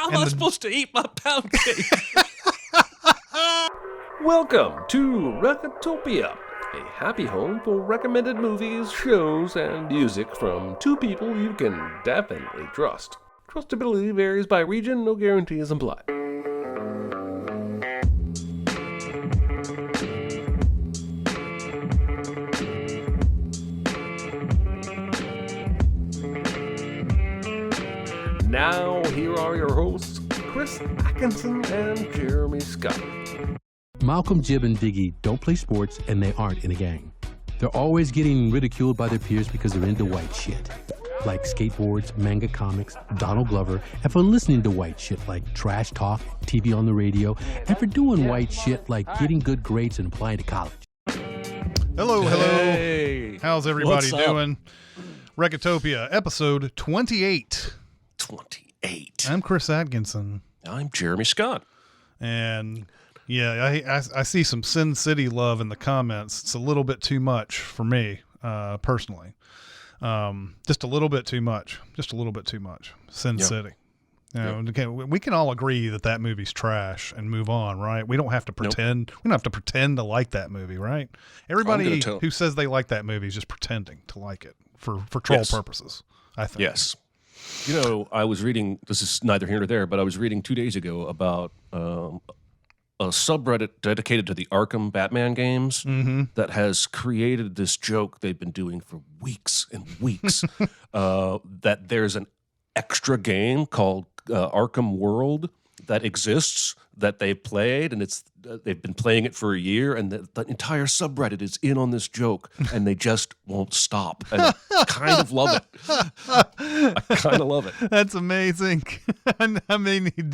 How am I supposed to eat my pound cake? Welcome to Recotopia, a happy home for recommended movies, shows, and music from two people you can definitely trust. Trustability varies by region, no guarantees implied. Now, here are your hosts, Chris Atkinson and Jeremy Scott. Malcolm, Jib, and Diggy don't play sports, and they aren't in a gang. They're always getting ridiculed by their peers because they're into white shit, like skateboards, manga comics, Donald Glover, and for listening to white shit like trash talk, TV on the radio, and for doing white shit like getting good grades and applying to college. Hello. Hey. How's everybody What's up? doing? Recotopia, episode 28. 28. I'm Chris Atkinson, I'm Jeremy Scott. and yeah, I see some Sin City love in the comments. It's a little bit too much for me, personally. Just a little bit too much. Sin City. You know, okay, we can all agree that movie's trash and move on, right? We don't have to pretend. We don't have to pretend to like that movie, right? Everybody who says they like that movie is just pretending to like it for troll purposes, I think. Yes. You know, I was reading, this is neither here nor there, but I was reading 2 days ago about a subreddit dedicated to the Arkham Batman games that has created this joke they've been doing for weeks and weeks, that there's an extra game called Arkham World that exists that they've played, and they've been playing it for a year, and the entire subreddit is in on this joke, and they just won't stop. And I kind of love it. That's amazing. I may need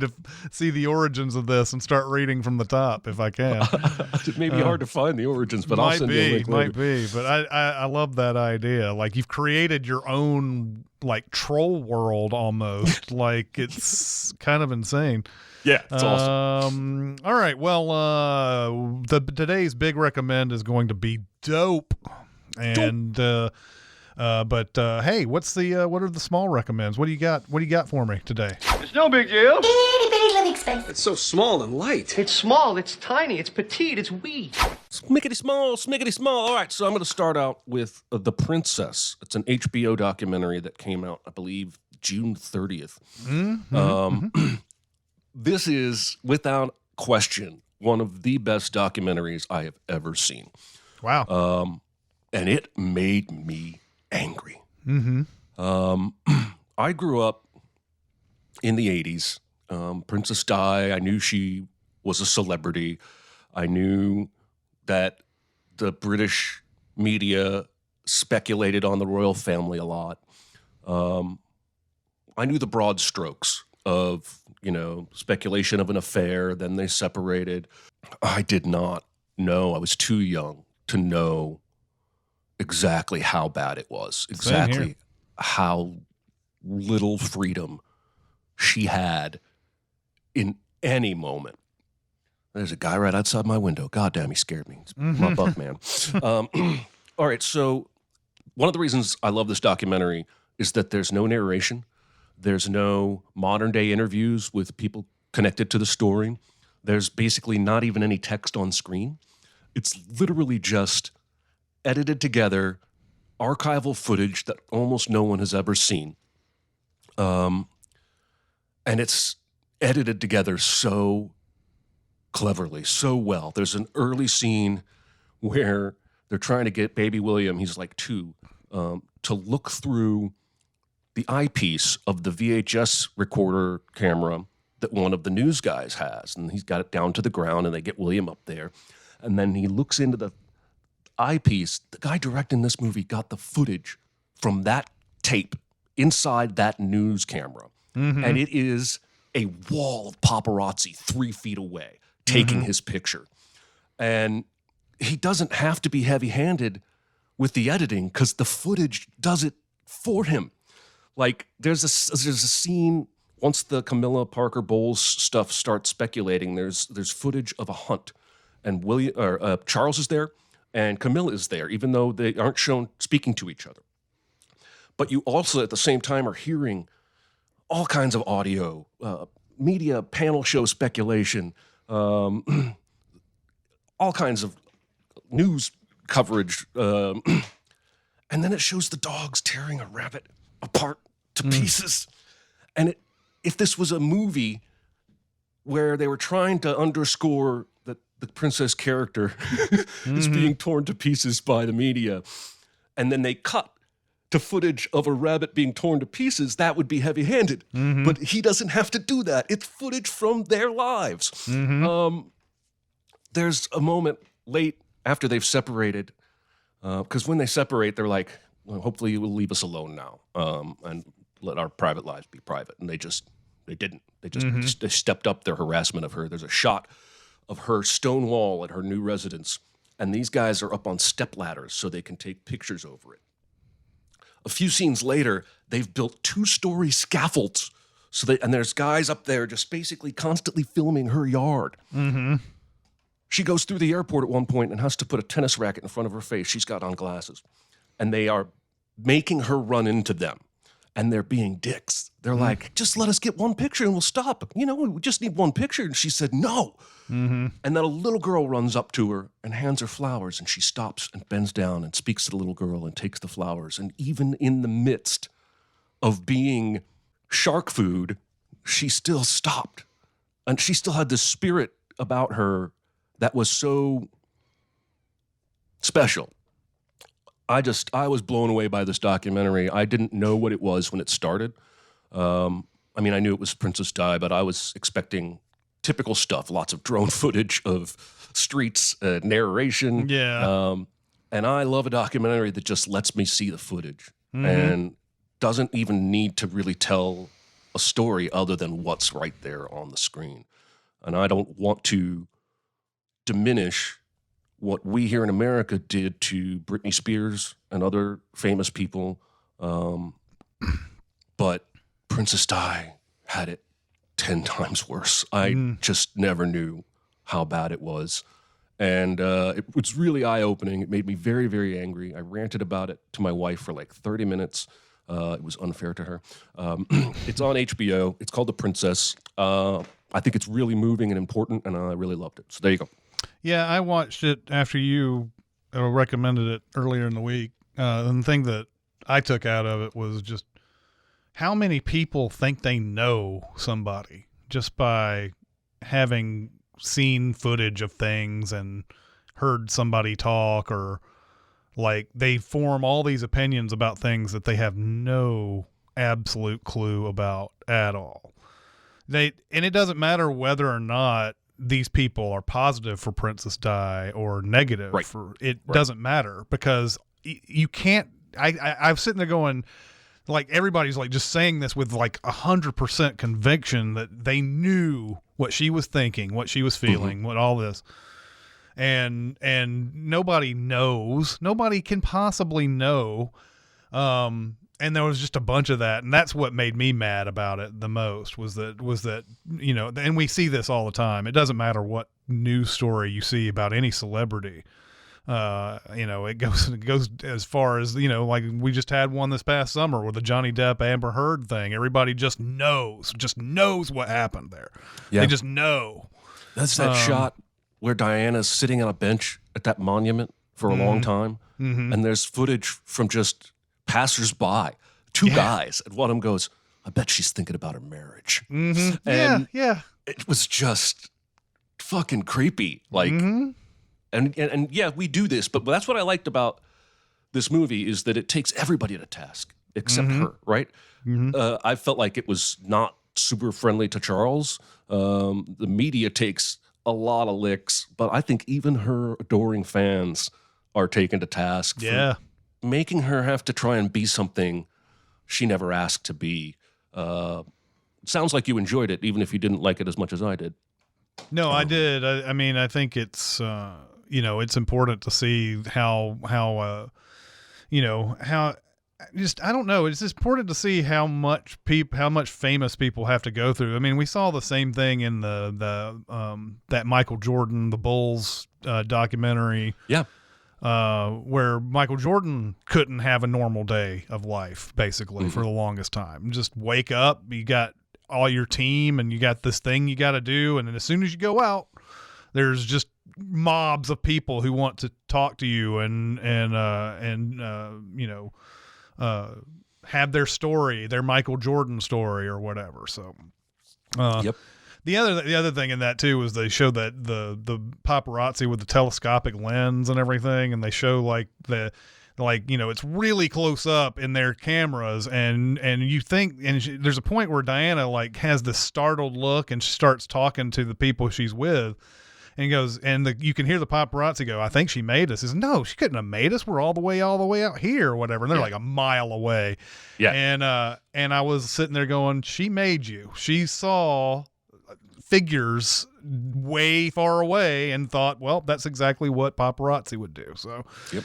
to see the origins of this and start reading from the top if I can. It may be hard to find the origins, but I'll send you a link later. Might be. But I love that idea. Like, you've created your own like troll world almost. Like, it's kind of insane. Yeah, it's awesome. All right. Well, today's big recommend is going to be dope. And hey, what are the small recommends? What do you got for me today? It's no big deal. Itty bitty living space. It's so small and light. It's small, it's tiny, it's petite, it's wee. Smickety small. All right, so I'm going to start out with The Princess. It's an HBO documentary that came out, I believe, June 30th. This is, without question, one of the best documentaries I have ever seen. Wow. And it made me angry. I grew up in the 80s. Princess Di, I knew she was a celebrity. I knew that the British media speculated on the royal family a lot. I knew the broad strokes of, speculation of an affair, then they separated. I did not know. I was too young to know exactly how bad it was, exactly how little freedom she had in any moment. There's a guy right outside my window. God damn, he scared me. It's my buck man. All right, so one of the reasons I love this documentary is that there's no narration. There's no modern day interviews with people connected to the story. There's basically not even any text on screen. It's literally just edited together archival footage that almost no one has ever seen. And it's edited together so cleverly, so well. There's an early scene where they're trying to get baby William, he's like 2, to look through the eyepiece of the VHS recorder camera that one of the news guys has. And he's got it down to the ground, and they get William up there. And then he looks into the eyepiece. The guy directing this movie got the footage from that tape inside that news camera. And it is a wall of paparazzi 3 feet away taking his picture. And he doesn't have to be heavy-handed with the editing because the footage does it for him. Like, there's a scene, once the Camilla Parker Bowles stuff starts speculating, there's footage of a hunt, and Charles is there, and Camilla is there, even though they aren't shown speaking to each other. But you also, at the same time, are hearing all kinds of audio, media panel show speculation, all kinds of news coverage. And then it shows the dogs tearing a rabbit apart to pieces. And if this was a movie where they were trying to underscore that the princess character is being torn to pieces by the media, and then they cut to footage of a rabbit being torn to pieces, that would be heavy-handed. But he doesn't have to do that. It's footage from their lives. There's a moment late after they've separated, because when they separate, they're like, well, hopefully you will leave us alone now and let our private lives be private. And they didn't. They stepped up their harassment of her. There's a shot of her stone wall at her new residence, and these guys are up on step ladders so they can take pictures over it. A few scenes later, they've built 2-story scaffolds. And there's guys up there just basically constantly filming her yard. She goes through the airport at one point and has to put a tennis racket in front of her face. She's got on glasses. And they are making her run into them. And they're being dicks. They're like, just let us get one picture and we'll stop. We just need one picture. And she said, no. And then a little girl runs up to her and hands her flowers. And she stops and bends down and speaks to the little girl and takes the flowers. And even in the midst of being shark food, she still stopped. And she still had this spirit about her that was so special. I was blown away by this documentary. I didn't know what it was when it started. I knew it was Princess Di, but I was expecting typical stuff, lots of drone footage of streets, narration. Yeah. And I love a documentary that just lets me see the footage and doesn't even need to really tell a story other than what's right there on the screen. And I don't want to diminish what we here in America did to Britney Spears and other famous people. But Princess Di had it 10 times worse. I just never knew how bad it was. And it was really eye-opening. It made me very, very angry. I ranted about it to my wife for like 30 minutes. It was unfair to her. It's on HBO. It's called The Princess. I think it's really moving and important, and I really loved it. So there you go. Yeah, I watched it after you recommended it earlier in the week. And the thing that I took out of it was just how many people think they know somebody just by having seen footage of things and heard somebody talk, or like they form all these opinions about things that they have no absolute clue about at all. And it doesn't matter whether or not these people are positive for Princess Di or negative for it. Right. Doesn't matter, because you can't. I'm sitting there going, like, everybody's like just saying this with like 100% conviction that they knew what she was thinking, what she was feeling, what all this, and nobody knows. Nobody can possibly know. And there was just a bunch of that, and that's what made me mad about it the most. Was that and we see this all the time. It doesn't matter what news story you see about any celebrity. It goes as far as, like we just had one this past summer with the Johnny Depp Amber Heard thing. Everybody just knows what happened there. Yeah. They just know. That's that shot where Diana's sitting on a bench at that monument for a long time, and there's footage from just passers-by, two guys, and one of them goes, I bet she's thinking about her marriage. And it was just fucking creepy. Like, and yeah, we do this, but that's what I liked about this movie, is that it takes everybody to task except her, right? I felt like it was not super friendly to Charles. The media takes a lot of licks, but I think even her adoring fans are taken to task for making her have to try and be something she never asked to be. Sounds like you enjoyed it, even if you didn't like it as much as I did. No, I did. I mean, I think it's, it's important to see how I don't know. It's important to see how much famous people have to go through. I mean, we saw the same thing in the that Michael Jordan, the Bulls documentary. Yeah. where Michael Jordan couldn't have a normal day of life, basically, for the longest time. Just wake up, you got all your team, and you got this thing you got to do, and then as soon as you go out, there's just mobs of people who want to talk to you and have their story, their Michael Jordan story or whatever. So, Yep. The other thing in that too was they show that the paparazzi with the telescopic lens and everything, and they show it's really close up in their cameras, and you think, and there's a point where Diana like has this startled look and she starts talking to the people she's with, and goes, you can hear the paparazzi go, "I think she made us." He says, "No, she couldn't have made us. We're all the way out here," or whatever. And they're like a mile away. Yeah. And I was sitting there going, "She made you. She saw figures way far away and thought, well, that's exactly what paparazzi would do." So, Yep.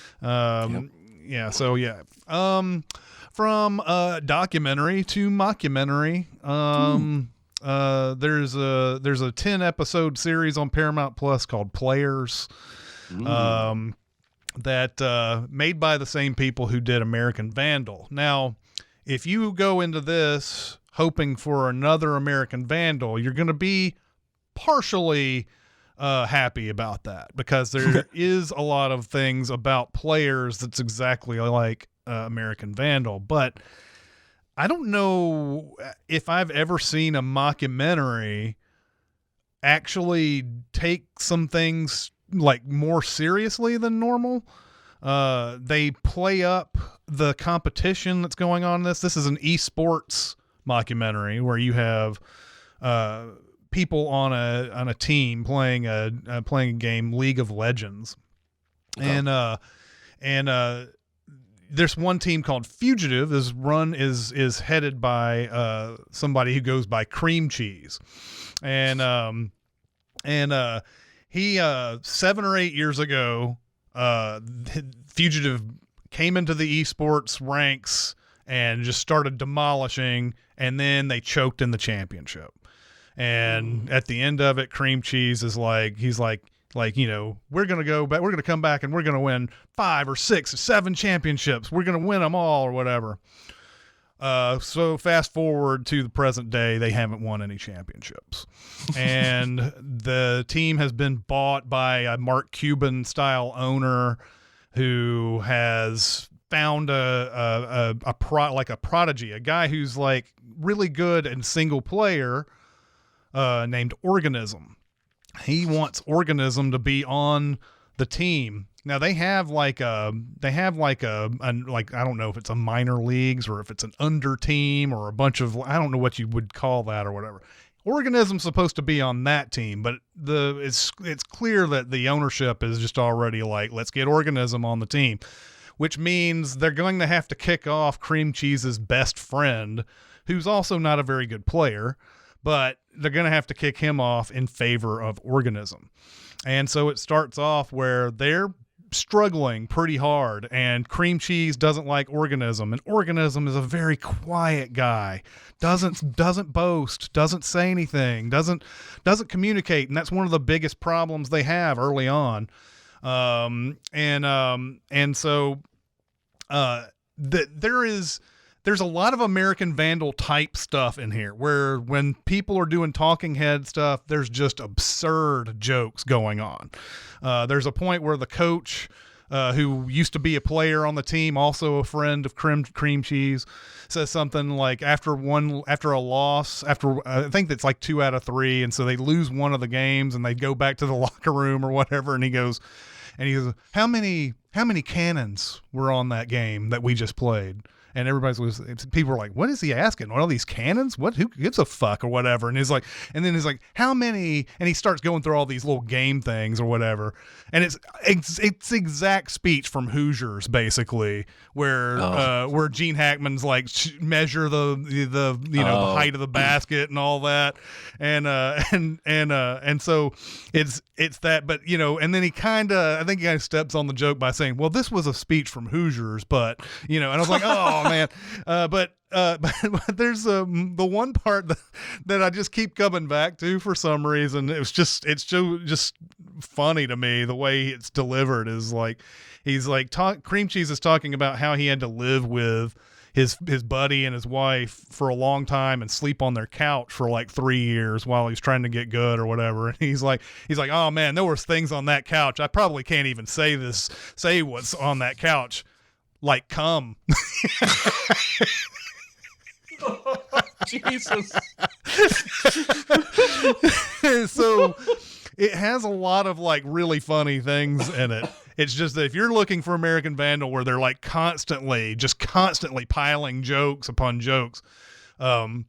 yeah. So yeah. From documentary to mockumentary. There's a 10 episode series on Paramount Plus called Players. That made by the same people who did American Vandal. Now, if you go into this hoping for another American Vandal, you're going to be partially happy about that, because there is a lot of things about Players that's exactly like American Vandal. But I don't know if I've ever seen a mockumentary actually take some things like more seriously than normal. They play up the competition that's going on in this. This is an esports mockumentary where you have people on a team playing a game, League of Legends. And there's one team called Fugitive is headed by somebody who goes by Cream Cheese. And he 7 or 8 years ago, Fugitive came into the esports ranks and just started demolishing, and then they choked in the championship. And at the end of it, Cream Cheese is he's like, we're going to go back, we're going to come back and we're going to win 5 or 6 or 7 championships. We're going to win them all or whatever. So fast forward to the present day, they haven't won any championships. And the team has been bought by a Mark Cuban style owner who has found a prodigy, a guy who's like really good in single player, named Organism. He wants Organism to be on the team. Now they have I don't know if it's a minor leagues or if it's an under team or a bunch of, I don't know what you would call that or whatever. Organism's supposed to be on that team, but it's clear that the ownership is just already like, let's get Organism on the team, which means they're going to have to kick off Cream Cheese's best friend, who's also not a very good player, but they're going to have to kick him off in favor of Organism. And so it starts off where they're struggling pretty hard, and Cream Cheese doesn't like Organism, and Organism is a very quiet guy, doesn't boast, doesn't say anything, doesn't communicate, and that's one of the biggest problems they have early on. There's a lot of American Vandal type stuff in here where when people are doing talking head stuff, there's just absurd jokes going on. There's a point where the coach, who used to be a player on the team, also a friend of Cream Cheese, says something like after a loss, I think that's like 2 out of 3. And so they lose one of the games and they go back to the locker room or whatever. And he goes, how many cannons were on that game that we just played? And people were like, what is he asking? What are these cannons? Who gives a fuck or whatever? And he's like, how many? And he starts going through all these little game things or whatever. And it's exact speech from Hoosiers, basically, where Gene Hackman's like measure the height of the basket and all that. And so it's that, but and then I think he kind of steps on the joke by saying, well, this was a speech from Hoosiers, but and I was like, oh man. But but there's the one part that I just keep coming back to for some reason. It's just funny to me the way it's delivered. Is like he's like Cream Cheese is talking about how he had to live with his buddy and his wife for a long time and sleep on their couch for like 3 years while he's trying to get good or whatever. And he's like, oh man, there was things on that couch. I probably can't even say what's on that couch. Like cum. Jesus. So it has a lot of like really funny things in it. It's just that if you're looking for American Vandal, where they're like constantly piling jokes upon jokes on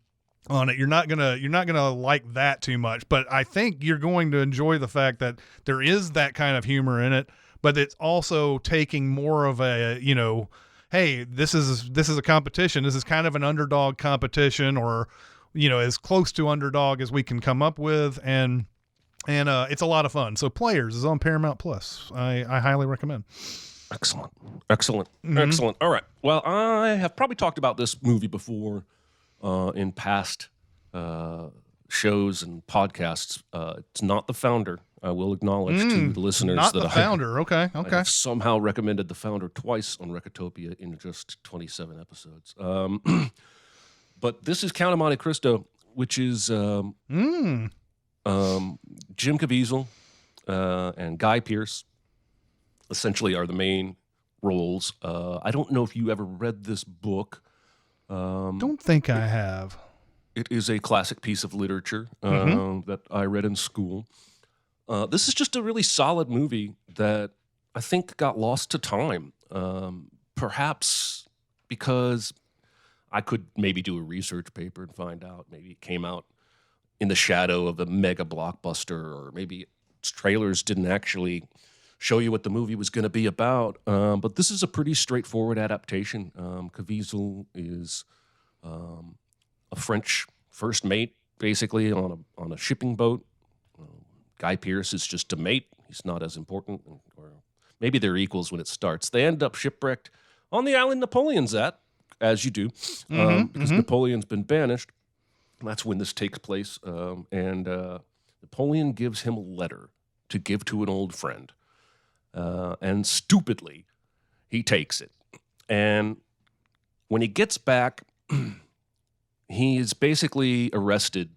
it, you're not gonna like that too much. But I think you're going to enjoy the fact that there is that kind of humor in it, but it's also taking more of a, hey, this is a competition. This is kind of an underdog competition, or as close to underdog as we can come up with, and it's a lot of fun. So Players is on Paramount Plus. I highly recommend. Excellent. Excellent. All right. Well, I have probably talked about this movie before in past shows and podcasts. It's not The Founder. I will acknowledge to the listeners not that The Founder. Okay. I have somehow recommended The Founder twice on Recotopia in just 27 episodes. But this is Count of Monte Cristo, which is Jim Caviezel and Guy Pearce essentially are the main roles. I don't know if you ever read this book. Don't think I have. It is a classic piece of literature that I read in school. This is just a really solid movie that I think got lost to time. Perhaps because I could maybe do a research paper and find out. Maybe it came out in the shadow of a mega blockbuster, or maybe its trailers didn't actually show you what the movie was going to be about. But this is a pretty straightforward adaptation. Caviezel is a French first mate, basically, on a shipping boat. Guy Pearce is just a mate. He's not as important, or maybe they're equals when it starts. They end up shipwrecked on the island Napoleon's at, as you do, because Napoleon's been banished. That's when this takes place. And Napoleon gives him a letter to give to an old friend. And stupidly, he takes it. And when he gets back, he is basically arrested.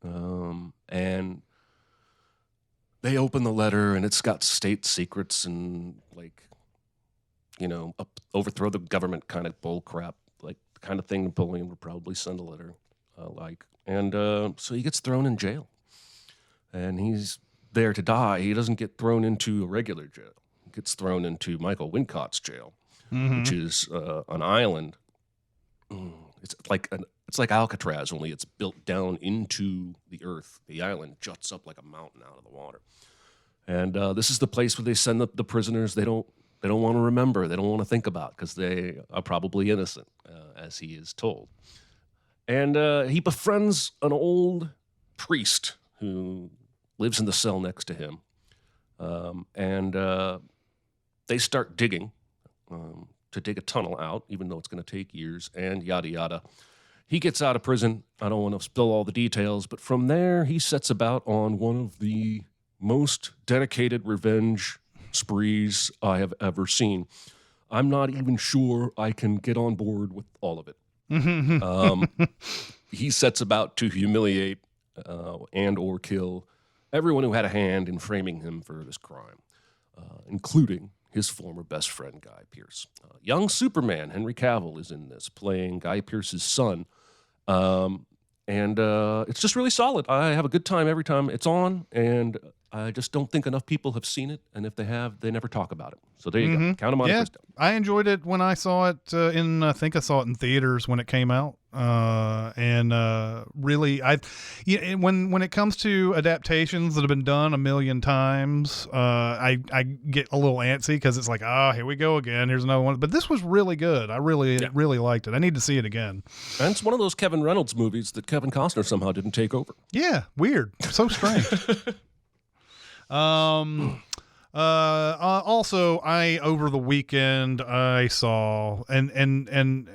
And they open the letter, and it's got state secrets and, like, overthrow the government kind of bull crap, like the kind of thing Napoleon would probably send a letter like. And so he gets thrown in jail. And he's there to die. He doesn't get thrown into a regular jail. He gets thrown into Michael Wincott's jail, which is an island. It's like Alcatraz, only it's built down into the earth. The island juts up like a mountain out of the water. And this is the place where they send the prisoners they don't want to remember, they don't want to think about, because they are probably innocent, as he is told. And he befriends an old priest who lives in the cell next to him. And they start digging to dig a tunnel out, even though it's going to take years, and yada, yada. He gets out of prison. I don't want to spill all the details, but from there, he sets about on one of the most dedicated revenge sprees I have ever seen. I'm not even sure I can get on board with all of it. He sets about to humiliate and or kill everyone who had a hand in framing him for this crime, including his former best friend, Guy Pearce. Young Superman, Henry Cavill, is in this, playing Guy Pearce's son. And it's just really solid. I have a good time every time it's on, and I just don't think enough people have seen it, and if they have, they never talk about it. So there you go. Count 'em on the Cristo. I enjoyed it when I saw it I think I saw it in theaters when it came out. Really, when it comes to adaptations that have been done a million times, I get a little antsy because it's like, here we go again. Here's another one. But this was really good. I really liked it. I need to see it again. And it's one of those Kevin Reynolds movies that Kevin Costner somehow didn't take over. Yeah, weird. So strange. Also, over the weekend I saw and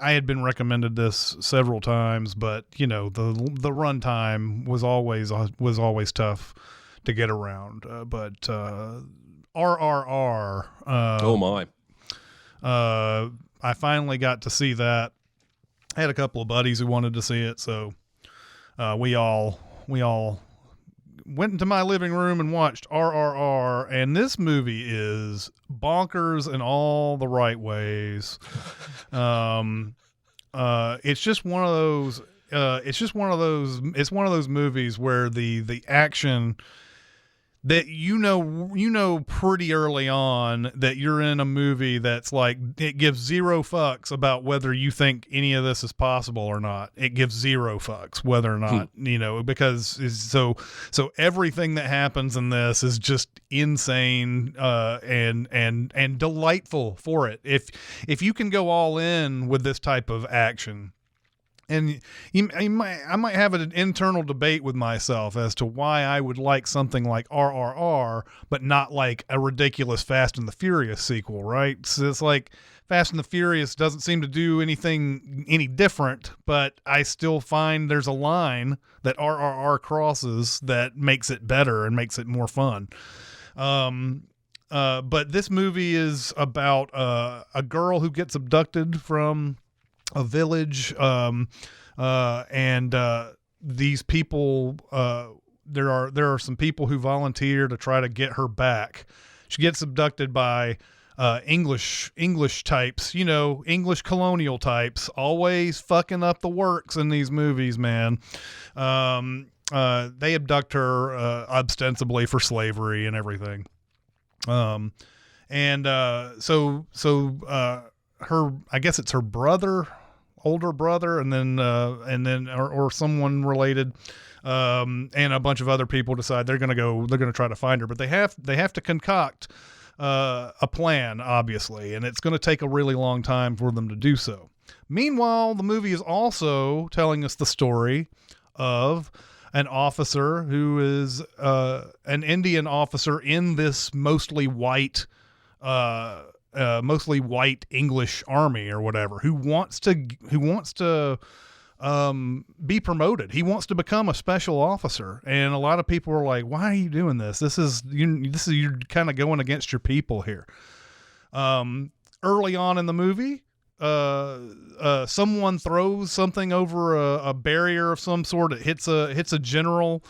I had been recommended this several times, but the runtime was always tough to get around. But RRR. Oh my! I finally got to see that. I had a couple of buddies who wanted to see it, so we all went into my living room and watched RRR, and this movie is bonkers in all the right ways. It's just one of those. It's one of those movies where the action that pretty early on that you're in a movie that's like, it gives zero fucks about whether you think any of this is possible or not. It gives zero fucks whether or not, because so everything that happens in this is just insane, and delightful for it. If you can go all in with this type of action. And I might have an internal debate with myself as to why I would like something like RRR, but not like a ridiculous Fast and the Furious sequel, right? So it's like Fast and the Furious doesn't seem to do anything any different, but I still find there's a line that RRR crosses that makes it better and makes it more fun. But this movie is about a girl who gets abducted from a village, and these people, there are some people who volunteer to try to get her back. She gets abducted by English types, English colonial types, always fucking up the works in these movies, man. They abduct her ostensibly for slavery and everything. Her, I guess it's her older brother, and then or someone related, and a bunch of other people decide they're going to try to find her, but they have to concoct a plan, obviously, and it's going to take a really long time for them to do so. Meanwhile, the movie is also telling us the story of an officer who is an Indian officer in this mostly white English army or whatever, who wants to be promoted. He wants to become a special officer, and a lot of people are like, "Why are you doing this? You're kind of going against your people here." Early on in the movie, someone throws something over a barrier of some sort. It hits a general,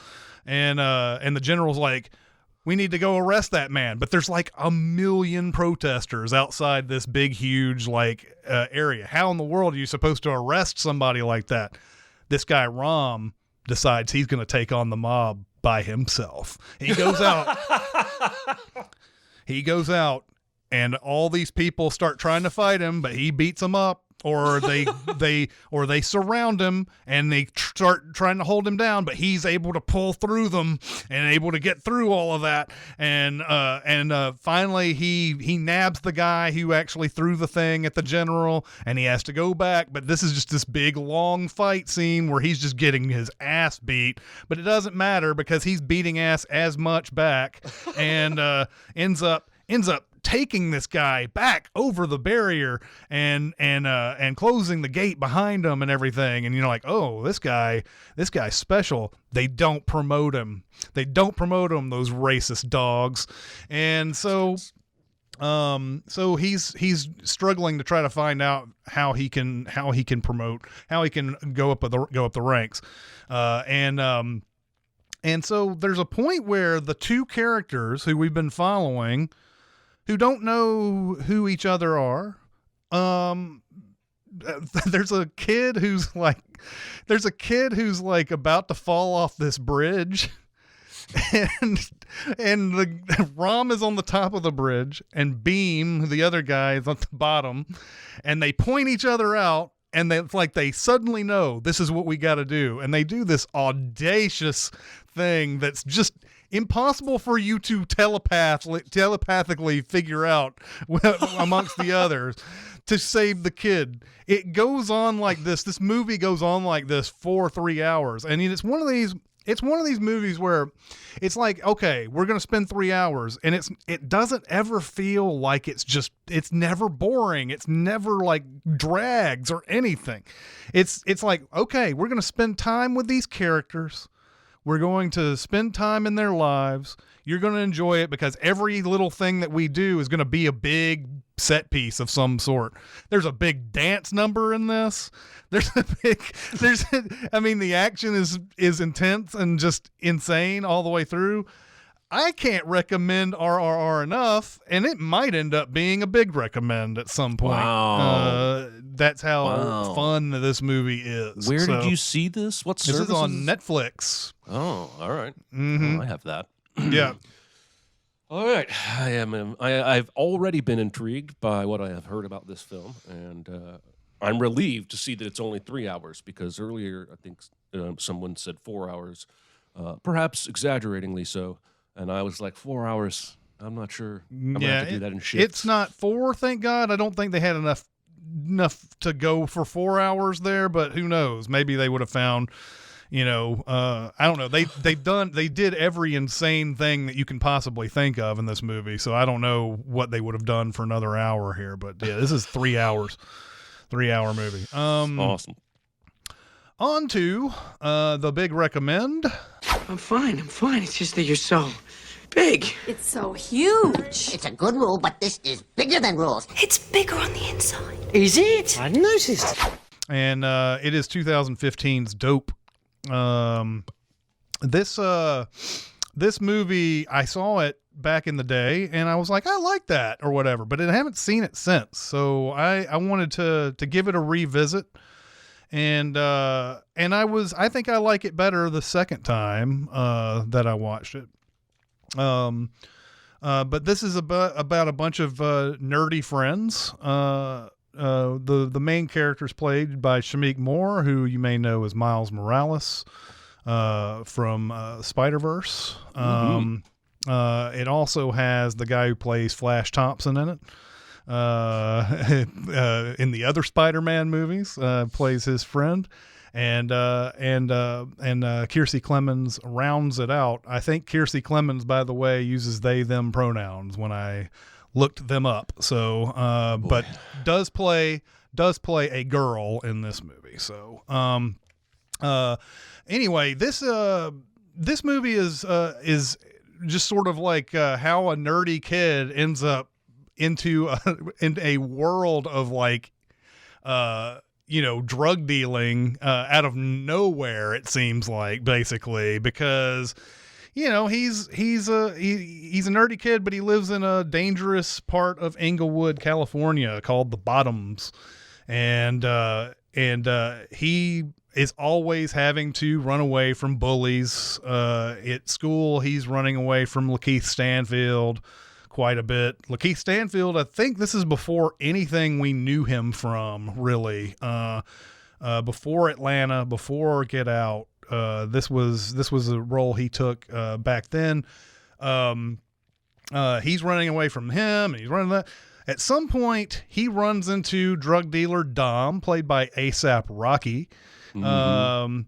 and the general's like, "We need to go arrest that man." But there's like 1 million protesters outside this big, huge area. How in the world are you supposed to arrest somebody like that? This guy Ram decides he's going to take on the mob by himself. He goes out, and all these people start trying to fight him, but he beats them up. Or they surround him and they start trying to hold him down, but he's able to pull through them and able to get through all of that. And finally he nabs the guy who actually threw the thing at the general, and he has to go back. But this is just this big long fight scene where he's just getting his ass beat, but it doesn't matter because he's beating ass as much back, and ends up taking this guy back over the barrier and closing the gate behind him and everything. And you're like, oh, this guy's special. They don't promote him, those racist dogs. And so he's struggling to try to find out how he can go up the ranks. And so there's a point where the two characters who we've been following, who don't know who each other are, there's a kid who's like about to fall off this bridge, and the Ram is on the top of the bridge, and Beam, the other guy, is at the bottom, and they point each other out, and they suddenly know this is what we got to do, and they do this audacious thing that's just impossible for you to telepathically figure out amongst the others to save the kid. It goes on like this. This movie goes on like this for 3 hours, and it's one of these it's one of these movies where it's like, okay, we're going to spend 3 hours, and it doesn't ever feel like it's never boring. It's never like drags or anything. It's like, okay, we're going to spend time with these characters. We're going to spend time in their lives. You're going to enjoy it because every little thing that we do is going to be a big set piece of some sort. There's a big dance number in this. I mean, the action is intense and just insane all the way through. I can't recommend RRR enough, and it might end up being a big recommend at some point. Wow. That's how fun this movie is. Where did you see this? What service? This is on Netflix. Oh, all right. Mm-hmm. Oh, I have that. Yeah. All right. I've already been intrigued by what I have heard about this film, and I'm relieved to see that it's only 3 hours, because earlier I think someone said 4 hours, perhaps exaggeratingly so, and I was like, 4 hours? I'm not sure. I'm going to have to do that in shifts. It's not 4, thank God. I don't think they had enough to go for 4 hours there, but who knows? Maybe they would have found... I don't know. They did every insane thing that you can possibly think of in this movie. So I don't know what they would have done for another hour here, but yeah, this is 3 hours, 3 hour movie. Awesome. On to, the big recommend. I'm fine. It's just that you're so big. It's so huge. It's a good rule, but this is bigger than rules. It's bigger on the inside. Is it? I noticed. And, it is 2015's Dope. This movie, I saw it back in the day and I was like, I like that or whatever, but I haven't seen it since. So I wanted to give it a revisit, and I think I like it better the second time, that I watched it. But this is about a bunch of, nerdy friends. The main character is played by Shameik Moore, who you may know as Miles Morales from Spider-Verse. It also has the guy who plays Flash Thompson in it. In the other Spider-Man movies, plays his friend. And Kiersey Clemons rounds it out. I think Kiersey Clemons, by the way, uses they, them pronouns when I looked them up. So, but does play a girl in this movie. So, anyway, this movie is just sort of like, how a nerdy kid ends up into a world of like, drug dealing, out of nowhere, it seems like, basically, because he's a nerdy kid, but he lives in a dangerous part of Inglewood, California, called the Bottoms, and he is always having to run away from bullies. At school, he's running away from Lakeith Stanfield quite a bit. Lakeith Stanfield, I think this is before anything we knew him from, really. Before Atlanta, before Get Out. This was a role he took back then. He's running away from him, and he's running that. At some point, he runs into drug dealer Dom, played by A$AP Rocky. Dom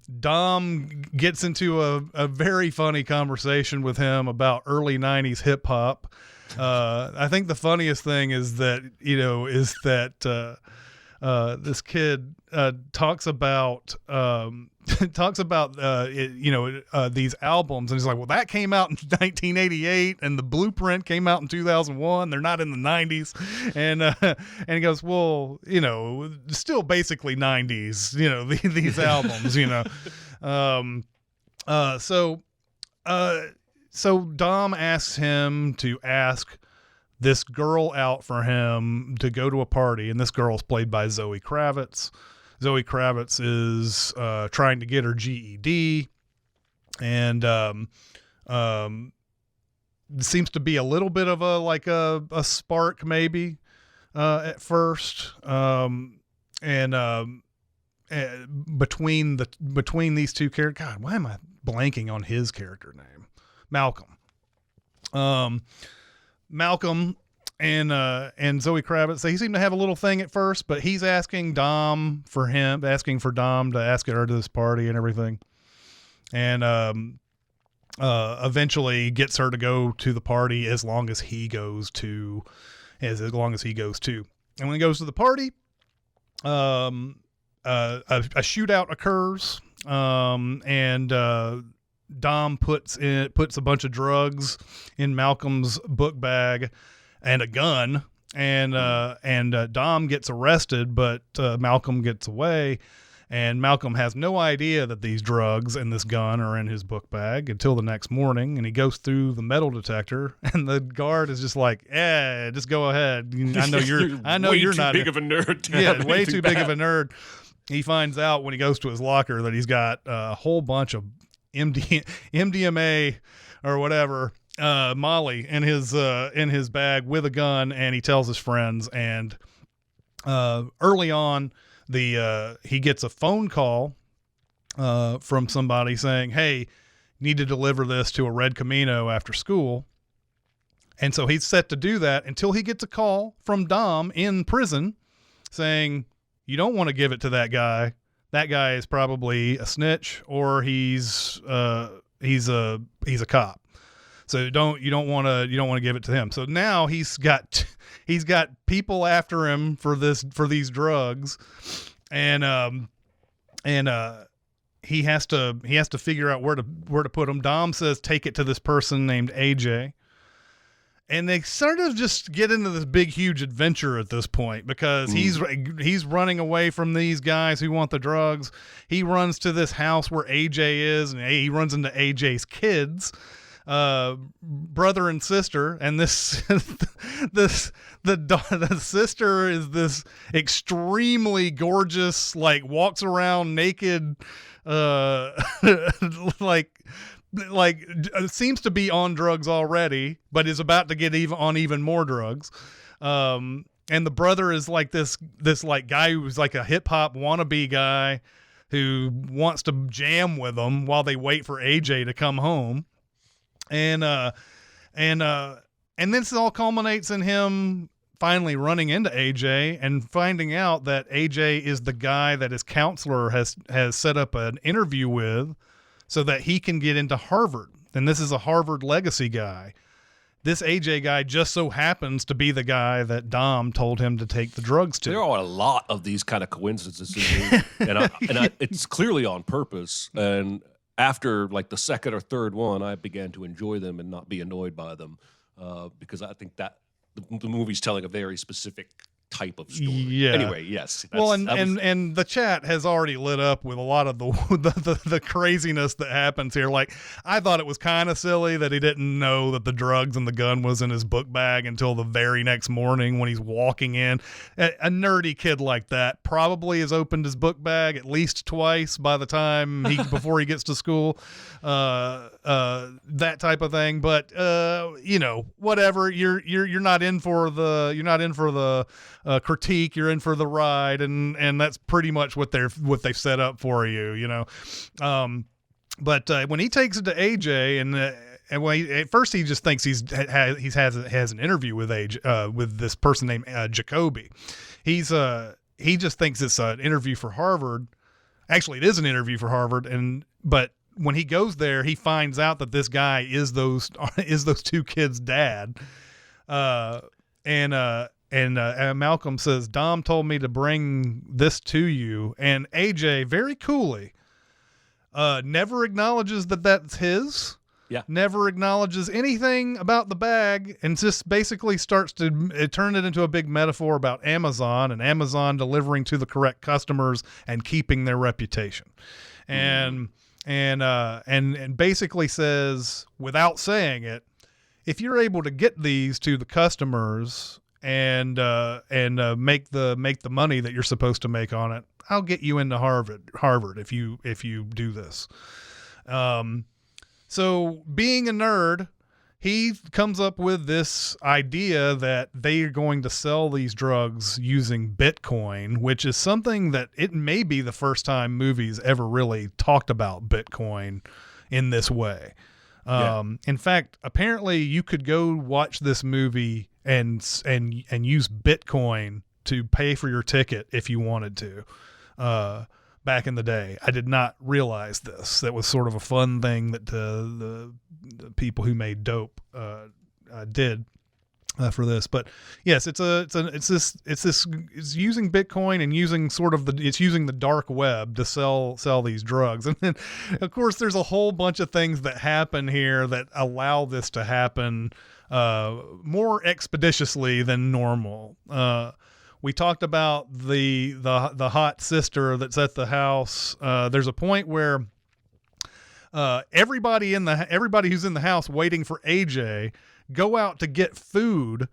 gets into a very funny conversation with him about early 90s hip hop. I think the funniest thing is that, this kid talks about these albums, and he's like, well, that came out in 1988 and the Blueprint came out in 2001. They're not in the 90s. And he goes, well, still basically 90s, these albums, so Dom asks him to ask this girl out for him to go to a party, and this girl is played by Zoe Kravitz. Zoe Kravitz is trying to get her GED, and seems to be a little bit of a spark maybe at first, between these two characters. God, why am I blanking on his character name? Malcolm. Malcolm and Zoe Kravitz, they seem to have a little thing at first, but he's asking for Dom to ask her to this party and everything. and eventually gets her to go to the party as long as he goes to. And when he goes to the party, a shootout occurs, and Dom puts a bunch of drugs in Malcolm's book bag and a gun, and Dom gets arrested, but Malcolm gets away. And Malcolm has no idea that these drugs and this gun are in his book bag until the next morning. And he goes through the metal detector, and the guard is just like, just go ahead. I know you're not big of a nerd. Yeah, way too big of a nerd. He finds out when he goes to his locker that he's got a whole bunch of MDMA or whatever, Molly in his bag with a gun, and he tells his friends. And early on, he gets a phone call from somebody saying, "Hey, need to deliver this to a Red Camino after school." And so he's set to do that until he gets a call from Dom in prison saying, "You don't want to give it to that guy. That guy is probably a snitch, or he's a cop. So you don't want to give it to him." So now he's got people after him for these drugs, and he has to figure out where to put them. Dom says take it to this person named AJ. And they sort of just get into this big, huge adventure at this point because he's running away from these guys who want the drugs. He runs to this house where AJ is, and he runs into AJ's kids, brother and sister. And the sister is this extremely gorgeous, like walks around naked, like seems to be on drugs already, but is about to get even more drugs. And the brother is like this like guy who's like a hip hop wannabe guy who wants to jam with them while they wait for AJ to come home. And this all culminates in him finally running into AJ and finding out that AJ is the guy that his counselor has set up an interview with, so that he can get into Harvard. And this is a Harvard legacy guy. This AJ guy just so happens to be the guy that Dom told him to take the drugs to. There are a lot of these kind of coincidences, and it's clearly on purpose. And after like the second or third one, I began to enjoy them and not be annoyed by them, because I think that the movie's telling a very specific type of story. Yeah. Anyway, yes. Well, and the chat has already lit up with a lot of the craziness that happens here. Like, I thought it was kind of silly that he didn't know that the drugs and the gun was in his book bag until the very next morning when he's walking in. A nerdy kid like that probably has opened his book bag at least twice by the time before he gets to school. That type of thing. But whatever. You're not in for the critique. You're in for the ride, and that's pretty much what they've set up for you, But when he takes it to AJ, and at first he just thinks he has an interview with with this person named Jacoby. He just thinks it's an interview for Harvard. Actually, it is an interview for Harvard, but when he goes there, he finds out that this guy is those two kids' dad. And Malcolm says, Dom told me to bring this to you. And AJ, very coolly, never acknowledges that that's his. Yeah. Never acknowledges anything about the bag, and just basically starts to turn it into a big metaphor about Amazon and Amazon delivering to the correct customers and keeping their reputation. And basically says, without saying it, if you're able to get these to the customers and make the money that you're supposed to make on it, I'll get you into Harvard if you do this. So being a nerd, he comes up with this idea that they are going to sell these drugs using Bitcoin, which is something that it may be the first time movies ever really talked about Bitcoin in this way. In fact, apparently you could go watch this movie and use Bitcoin to pay for your ticket if you wanted to. back in the day. I did not realize this. That was sort of a fun thing that the people who made Dope did for this. But yes, it's using Bitcoin and using using the dark web to sell these drugs. And then of course there's a whole bunch of things that happen here that allow this to happen more expeditiously than normal. We talked about the hot sister that's at the house. There's a point where everybody who's in the house waiting for AJ go out to get food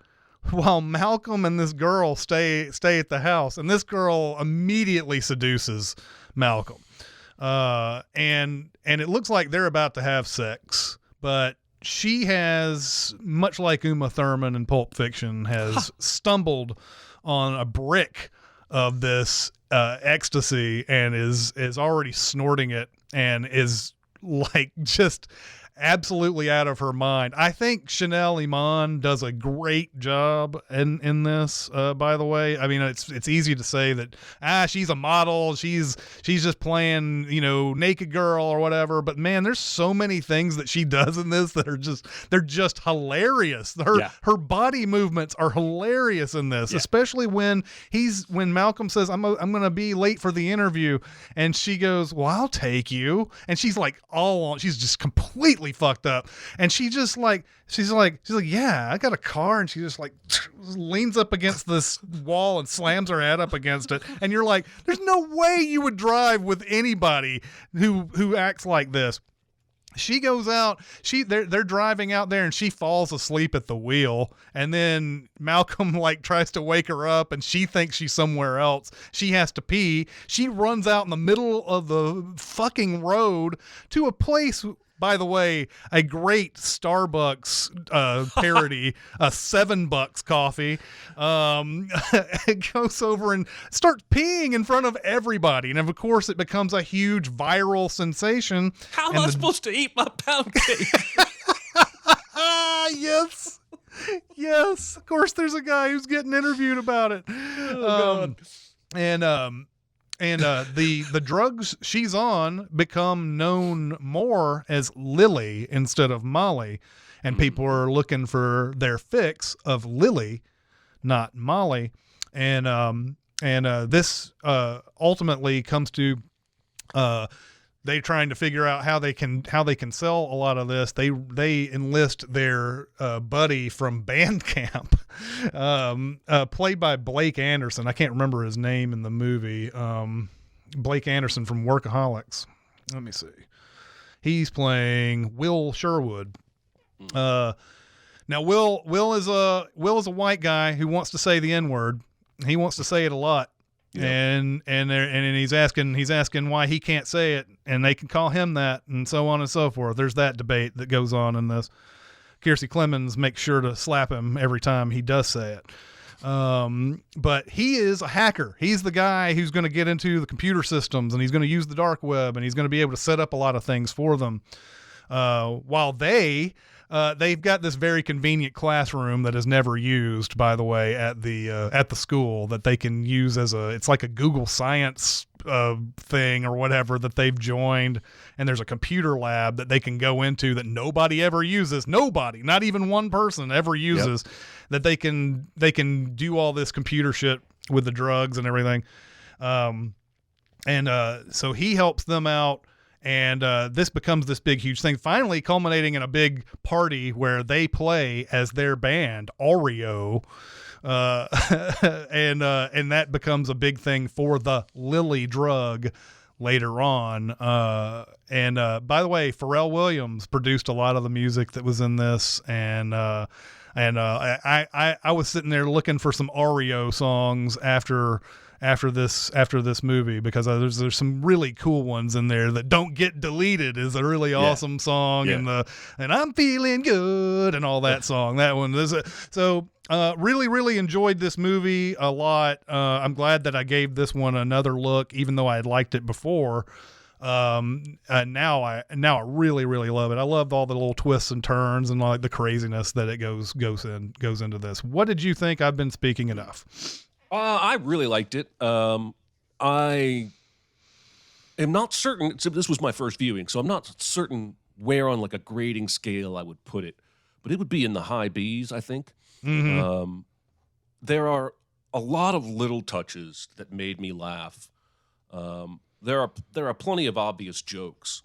while Malcolm and this girl stay at the house, and this girl immediately seduces Malcolm. And it looks like they're about to have sex, but she has, much like Uma Thurman in Pulp Fiction, has stumbled on a brick of this ecstasy and is already snorting it and is like just absolutely out of her mind. I think Chanel Iman does a great job in this, by the way. I mean, it's easy to say that she's a model, she's just playing, naked girl or whatever, but man, there's so many things that she does in this that are they're just hilarious. Her body movements are hilarious in this, especially when Malcolm says, I'm going to be late for the interview, and she goes, well, I'll take you, and she's like she's just completely fucked up, and she's like, yeah, I got a car, and she just like leans up against this wall and slams her head up against it, and you're like, there's no way you would drive with anybody who acts like this. She goes out, they're driving out there, and she falls asleep at the wheel, and then Malcolm like tries to wake her up, and she thinks she's somewhere else. She has to pee. She runs out in the middle of the fucking road to a place, by the way, a great Starbucks parody, a $7 coffee. It goes over and starts peeing in front of everybody. And of course, it becomes a huge viral sensation. How am I supposed to eat my pound cake? Yes. Yes. Of course, there's a guy who's getting interviewed about it. God. And the drugs she's on become known more as Lily instead of Molly, and people are looking for their fix of Lily, not Molly. And this ultimately comes to they trying to figure out how they can sell a lot of this. They enlist their buddy from band camp, played by Blake Anderson. I can't remember his name in the movie. Blake Anderson from Workaholics. Let me see. He's playing Will Sherwood. Now Will is a white guy who wants to say the N-word. He wants to say it a lot. Yep. And he's asking why he can't say it, and they can call him that, and so on and so forth. There's that debate that goes on in this. Kiersey Clemens makes sure to slap him every time he does say it. But he is a hacker. He's the guy who's going to get into the computer systems, and he's going to use the dark web, and he's going to be able to set up a lot of things for them. While they've got this very convenient classroom that is never used, by the way, at the school, that they can use it's like a Google Science thing or whatever that they've joined, and there's a computer lab that they can go into that nobody ever uses. Nobody, not even one person ever uses. Yep. That they can do all this computer shit with the drugs and everything. So he helps them out. And this becomes this big, huge thing, finally culminating in a big party where they play as their band, Oreo. And that becomes a big thing for the Lily drug later on. And by the way, Pharrell Williams produced a lot of the music that was in this. And I was sitting there looking for some Oreo songs after this movie, because there's some really cool ones in there that don't get deleted. Is a really awesome song. Yeah. And I'm feeling good and all that song. That one is really, really enjoyed this movie a lot. I'm glad that I gave this one another look, even though I had liked it before. Now I really, really love it. I love all the little twists and turns and like the craziness that it goes into this. What did you think? I've been speaking enough. I really liked it. I am not certain. So this was my first viewing, so I'm not certain where on like a grading scale I would put it, but it would be in the high B's, I think. There are a lot of little touches that made me laugh. There are plenty of obvious jokes,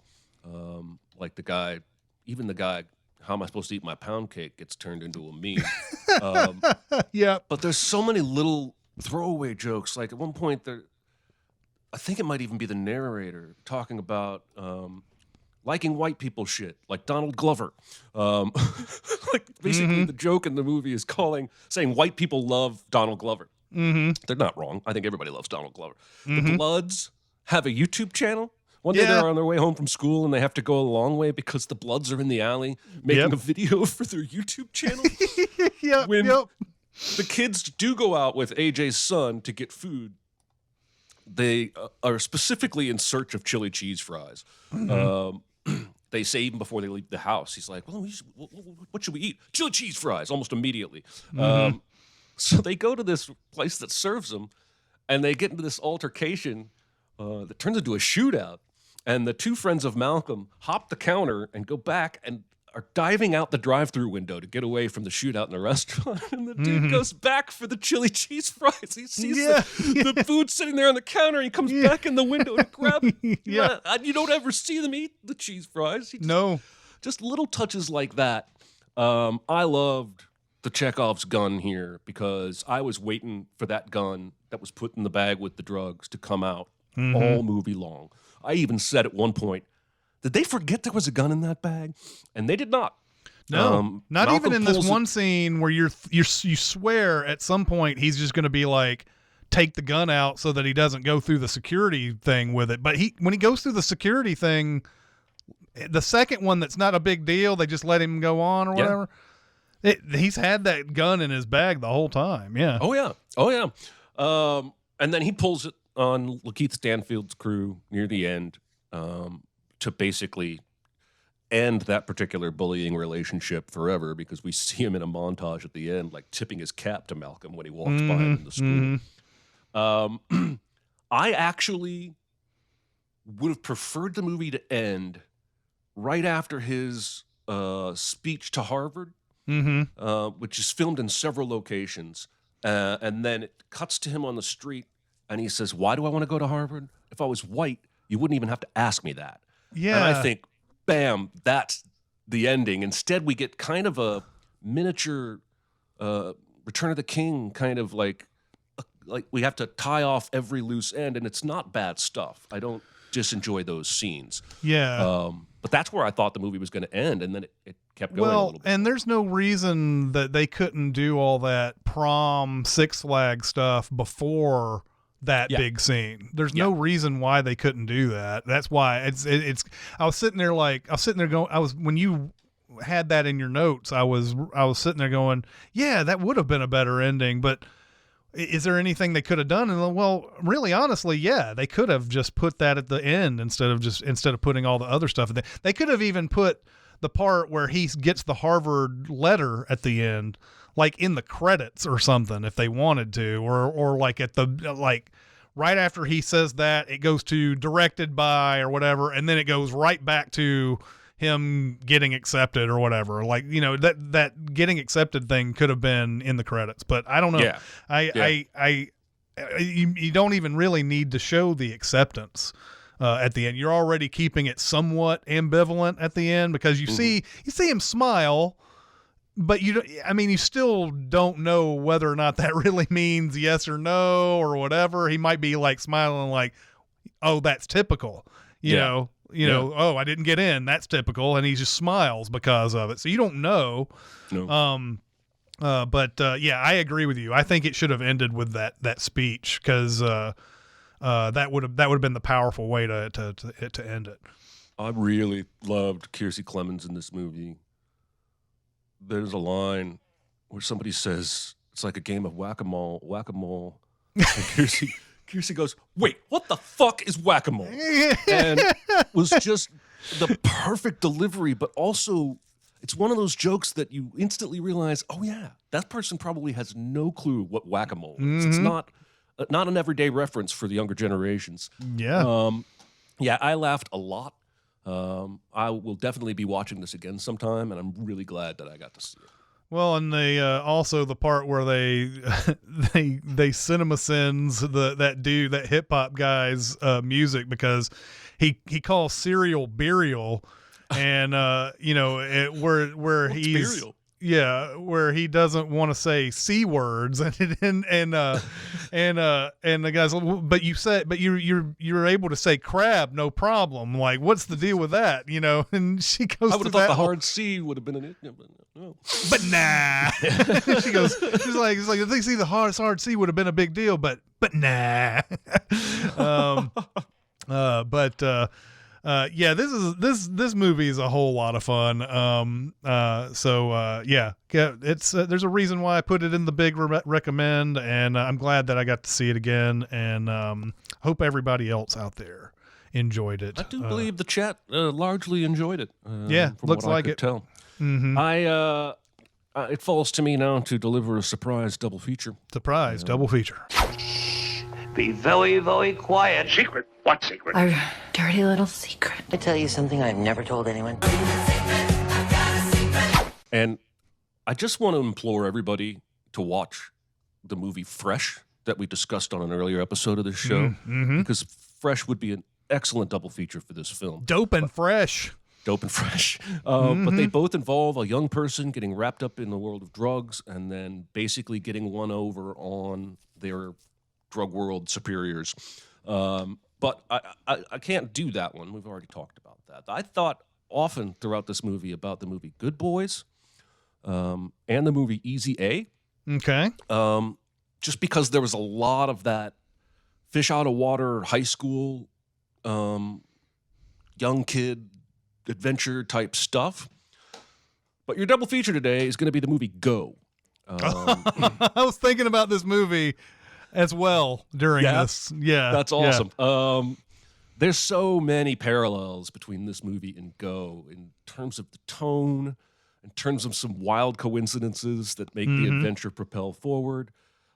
like the guy, how am I supposed to eat my pound cake gets turned into a meme. Yeah. But there's so many little throwaway jokes. Like at one point, I think it might even be the narrator talking about liking white people shit, like Donald Glover. Like basically the joke in the movie is saying white people love Donald Glover. They're not wrong. I think everybody loves Donald Glover. The Bloods have a YouTube channel. One day they're on their way home from school and they have to go a long way because the Bloods are in the alley making a video for their YouTube channel. When the kids do go out with AJ's son to get food, they are specifically in search of chili cheese fries. They say even before they leave the house, he's like, well, what should we eat? Chili cheese fries, almost immediately. So they go to this place that serves them, and they get into this altercation that turns into a shootout. And the two friends of Malcolm hop the counter and go back and are diving out the drive-through window to get away from the shootout in the restaurant. And the dude goes back for the chili cheese fries. He sees the food sitting there on the counter, and he comes back in the window to grab it. You don't ever see them eat the cheese fries. Just little touches like that. I loved the Chekhov's gun here because I was waiting for that gun that was put in the bag with the drugs to come out all movie long. I even said at one point, did they forget there was a gun in that bag? And they did not. No, not Malcolm even in this pulls one scene where you swear at some point he's just going to be like, take the gun out so that he doesn't go through the security thing with it. But when he goes through the security thing, the second one that's not a big deal, they just let him go on or whatever. He's had that gun in his bag the whole time. Yeah. Oh yeah. And then he pulls it on Lakeith Stanfield's crew near the end to basically end that particular bullying relationship forever, because we see him in a montage at the end, like tipping his cap to Malcolm when he walks by him in the school. I actually would have preferred the movie to end right after his speech to Harvard, which is filmed in several locations. And then it cuts to him on the street, and he says, why do I want to go to Harvard? If I was white, you wouldn't even have to ask me that. Yeah. And I think, bam, that's the ending. Instead, we get kind of a miniature Return of the King, kind of like we have to tie off every loose end, and it's not bad stuff. I don't just enjoy those scenes. Yeah. But that's where I thought the movie was going to end, and then it kept going a little bit. And there's no reason that they couldn't do all that prom Six Flags stuff before that big scene. There's no reason why they couldn't do that. That's why it's I was sitting there going, when you had that in your notes, I was sitting there going, yeah, that would have been a better ending, but is there anything they could have done? And well, really, honestly, yeah, they could have just put that at the end instead of putting all the other stuff in there. They could have even put the part where he gets the Harvard letter at the end, like in the credits or something, if they wanted to, or like at the, like right after he says that, it goes to directed by or whatever, and then it goes right back to him getting accepted or whatever. Like, you know, that getting accepted thing could have been in the credits, but I don't know. You don't even really need to show the acceptance at the end. You're already keeping it somewhat ambivalent at the end, because you see him smile, but you still don't know whether or not that really means yes or no or whatever. He might be like smiling like, oh, that's typical, you know, oh, I didn't get in. That's typical. And he just smiles because of it. So you don't know. No. But I agree with you. I think it should have ended with that speech, because that would have been the powerful way to end it. I really loved Kiersey Clemons in this movie. There's a line where somebody says it's like a game of whack-a-mole. And Kiersey goes, wait, what the fuck is whack-a-mole? And it was just the perfect delivery, but also it's one of those jokes that you instantly realize, oh yeah, that person probably has no clue what whack-a-mole is. It's not an everyday reference for the younger generations. Yeah. Yeah, I laughed a lot. I will definitely be watching this again sometime, and I'm really glad that I got to see it. Well, and they also the part where they they Cinemasins that dude, that hip hop guy's music, because he calls cereal burial, and where What's he's burial? yeah, where he doesn't want to say C words, and the guy's like, but you're able to say crab, no problem. Like, what's the deal with that? And she goes, I would have thought the hard C would have been an it. But no. But nah. she's like, I think the hard C would have been a big deal, but nah. Yeah, this movie is a whole lot of fun. It's there's a reason why I put it in the big recommend, and I'm glad that I got to see it again, and hope everybody else out there enjoyed it. I do believe the chat largely enjoyed it. Yeah, from looks what I like could it. Tell. Mm-hmm. It falls to me now to deliver a surprise double feature. Surprise double feature. Be very, very quiet. Secret? What secret? Our dirty little secret. I tell you something I've never told anyone. And I just want to implore everybody to watch the movie Fresh that we discussed on an earlier episode of this show, Mm-hmm. because Fresh would be an excellent double feature for this film. Dope and fresh. Dope and fresh. But they both involve a young person getting wrapped up in the world of drugs and then basically getting one over on their drug world superiors. But I can't do that one. We've already talked about that. I thought often throughout this movie about the movie Good Boys and the movie Easy A. Okay. Just because there was a lot of that fish out of water, high school, young kid adventure type stuff. But your double feature today is going to be the movie Go. I was thinking about this movie as well during this. Yeah. That's awesome. There's so many parallels between this movie and Go in terms of the tone, in terms of some wild coincidences that make the adventure propel forward,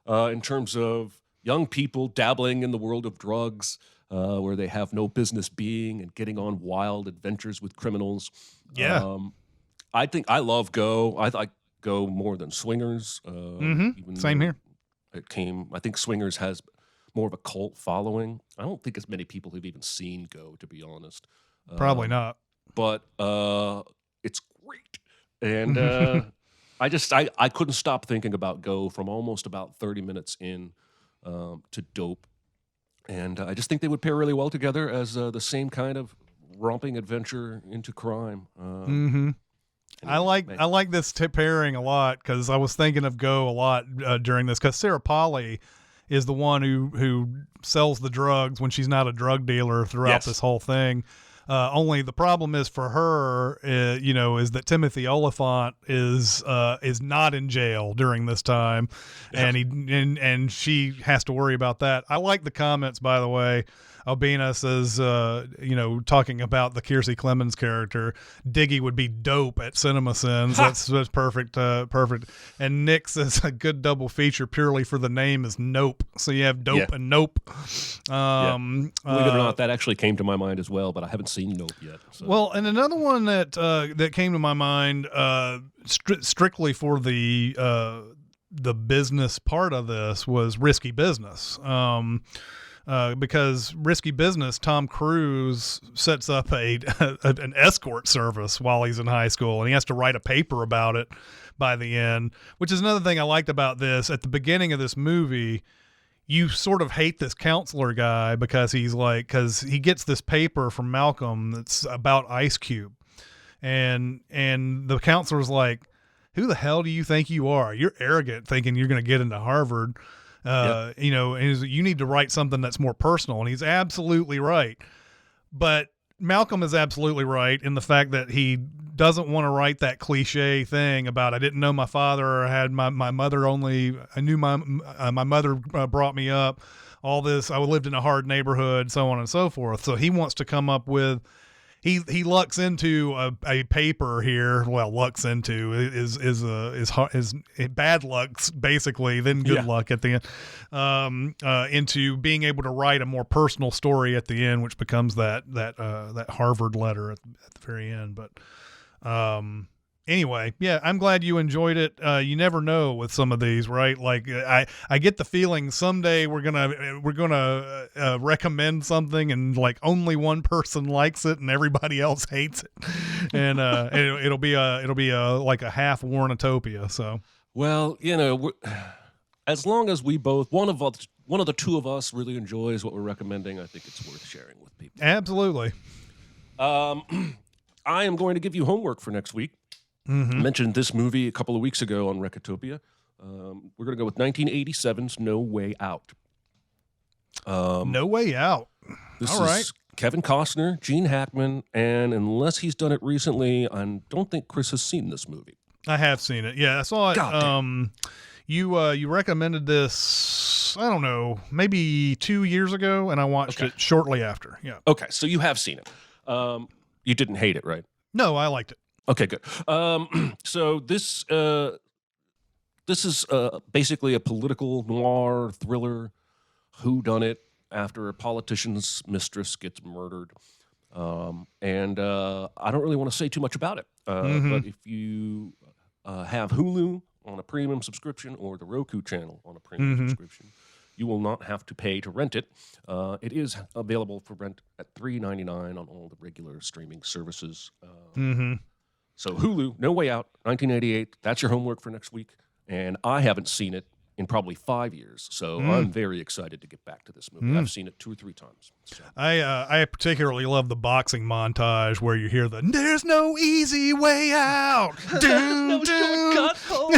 in terms of young people dabbling in the world of drugs, where they have no business being and getting on wild adventures with criminals. Yeah. I think I love Go. I like Go more than Swingers. Even Same though here. I think Swingers has more of a cult following. I don't think as many people have even seen Go, to be honest. Probably not. But it's great. And I couldn't stop thinking about Go from almost about 30 minutes in to Dope. And I just think they would pair really well together as the same kind of romping adventure into crime. I like this pairing a lot, because I was thinking of Go a lot during this, because Sarah Polley is the one who sells the drugs when she's not a drug dealer throughout this whole thing. Only the problem is for her, is that Timothy Oliphant is not in jail during this time, and she has to worry about that. I like the comments, by the way. Albina says, talking about the Kiersey Clemens character, Diggy would be dope at Cinemasins. That's perfect. Perfect. And Nick says a good double feature purely for the name is Nope. So you have Dope and Nope. Believe it or not, that actually came to my mind as well, but I haven't seen Nope yet. So. Well, and another one that came to my mind strictly for the business part of this was Risky Business. Because Risky Business, Tom Cruise sets up an escort service while he's in high school, and he has to write a paper about it by the end, which is another thing I liked about this. At the beginning of this movie, you sort of hate this counselor guy because he gets this paper from Malcolm that's about Ice Cube, and the counselor's like, who the hell do you think you are? You're arrogant thinking you're going to get into Harvard. And you need to write something that's more personal. And he's absolutely right. But Malcolm is absolutely right in the fact that he doesn't want to write that cliche thing about, I didn't know my father, or I had my mother only, I knew my mother brought me up, all this, I lived in a hard neighborhood, so on and so forth. So he wants to come up with, he lucks into a paper here. Well, lucks into is bad lucks basically, then good luck at the end. Into being able to write a more personal story at the end, which becomes that Harvard letter at the very end. But anyway, yeah, I'm glad you enjoyed it. You never know with some of these, right? Like I get the feeling someday we're gonna recommend something and like only one person likes it and everybody else hates it, and it'll be like a half Warnotopia. So Well, as long as we both one of the two of us really enjoys what we're recommending, I think it's worth sharing with people. absolutely. I am going to give you homework for next week. I mentioned this movie a couple of weeks ago on Recotopia. We're going to go with 1987's No Way Out. No Way Out. This All right. is Kevin Costner, Gene Hackman, and unless he's done it recently, I don't think Chris has seen this movie. I have seen it. Yeah, I saw it. God You recommended this, I don't know, maybe 2 years ago, and I watched it shortly after. Yeah. Okay, so you have seen it. You didn't hate it, right? No, I liked it. Okay, good. So this is basically a political noir thriller, whodunit after a politician's mistress gets murdered. And I don't really want to say too much about it. But if you have Hulu on a premium subscription or the Roku channel on a premium subscription, you will not have to pay to rent it. It is available for rent at $3.99 on all the regular streaming services. So Hulu, No Way Out, 1988. That's your homework for next week. And I haven't seen it in probably 5 years, so I'm very excited to get back to this movie. I've seen it 2 or 3 times. So. I particularly love the boxing montage where you hear the "There's no easy way out." No shortcut home.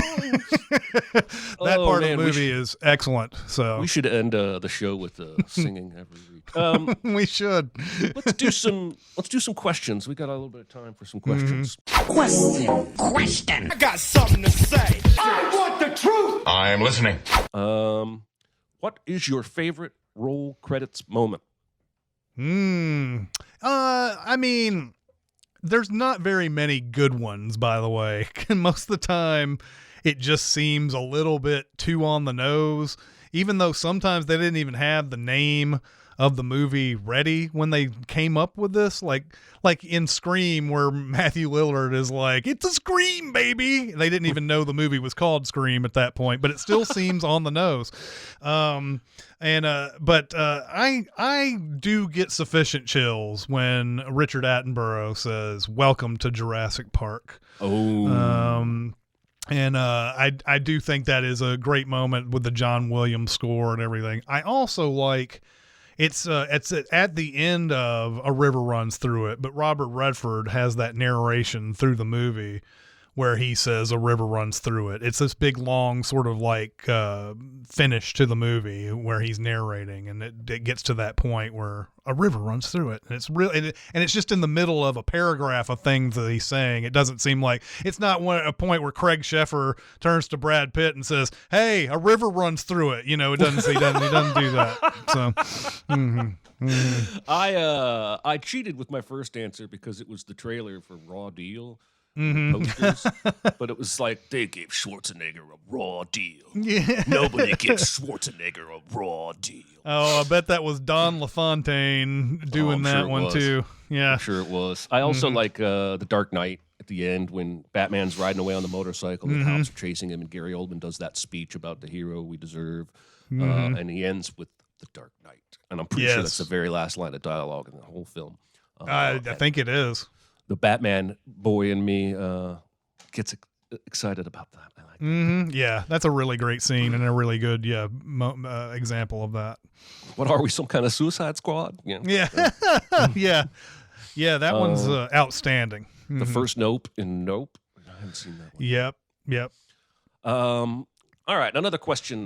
That part of the movie is excellent. So we should end the show with singing every week. we should. Let's do some questions. We got a little bit of time for some questions. Question. I got something to say. I want the truth. I am listening. What is your favorite roll credits moment? I mean, there's not very many good ones, by the way. Most of the time, it just seems a little bit too on the nose, even though sometimes they didn't even have the name of the movie ready when they came up with this, like in Scream, where Matthew Lillard is like, "It's a Scream, baby." They didn't even know the movie was called Scream at that point, but it still seems on the nose. But I do get sufficient chills when Richard Attenborough says, "Welcome to Jurassic Park." Oh. I do think that is a great moment with the John Williams score and everything. I also like it's at the end of A River Runs Through It, but Robert Redford has that narration through the movie where he says a river runs through it. It's this big long sort of like finish to the movie where he's narrating, and it gets to that point where a river runs through it, and it's real, and it's just in the middle of a paragraph of things that he's saying. It doesn't seem like it's not a point where Craig Sheffer turns to Brad Pitt and says, "Hey, a river runs through it." It doesn't. He doesn't do that. So. I cheated with my first answer because it was the trailer for Raw Deal. Posters, but it was like they gave Schwarzenegger a raw deal. Yeah. Nobody gives Schwarzenegger a raw deal. Oh, I bet that was Don LaFontaine doing that sure one too. Yeah, I'm sure it was. I also like The Dark Knight at the end when Batman's riding away on the motorcycle, the cops are chasing him, and Gary Oldman does that speech about the hero we deserve, and he ends with The Dark Knight, and I'm pretty sure that's the very last line of dialogue in the whole film. I think it is. The Batman boy in me gets excited about that. I like that. Yeah, that's a really great scene and a really good example of that. What are we, some kind of Suicide Squad? Yeah. Yeah, that one's outstanding. The first Nope in Nope. I haven't seen that one. Yep. All right, another question.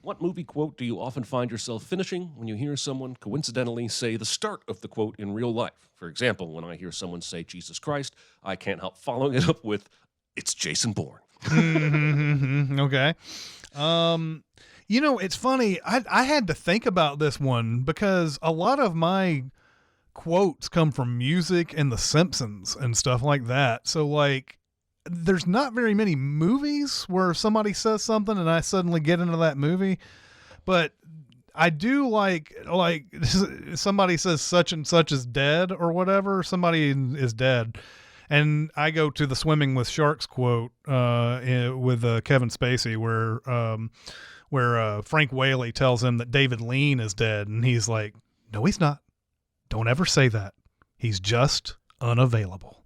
What movie quote do you often find yourself finishing when you hear someone coincidentally say the start of the quote in real life? For example, when I hear someone say Jesus Christ, I can't help following it up with, it's Jason Bourne. Okay. It's funny. I had to think about this one because a lot of my quotes come from music and The Simpsons and stuff like that. So like, there's not very many movies where somebody says something and I suddenly get into that movie, but I do like somebody says such and such is dead or whatever. Somebody is dead. And I go to the swimming with sharks quote with Kevin Spacey where Frank Whaley tells him that David Lean is dead. And he's like, no, he's not. Don't ever say that. He's just unavailable.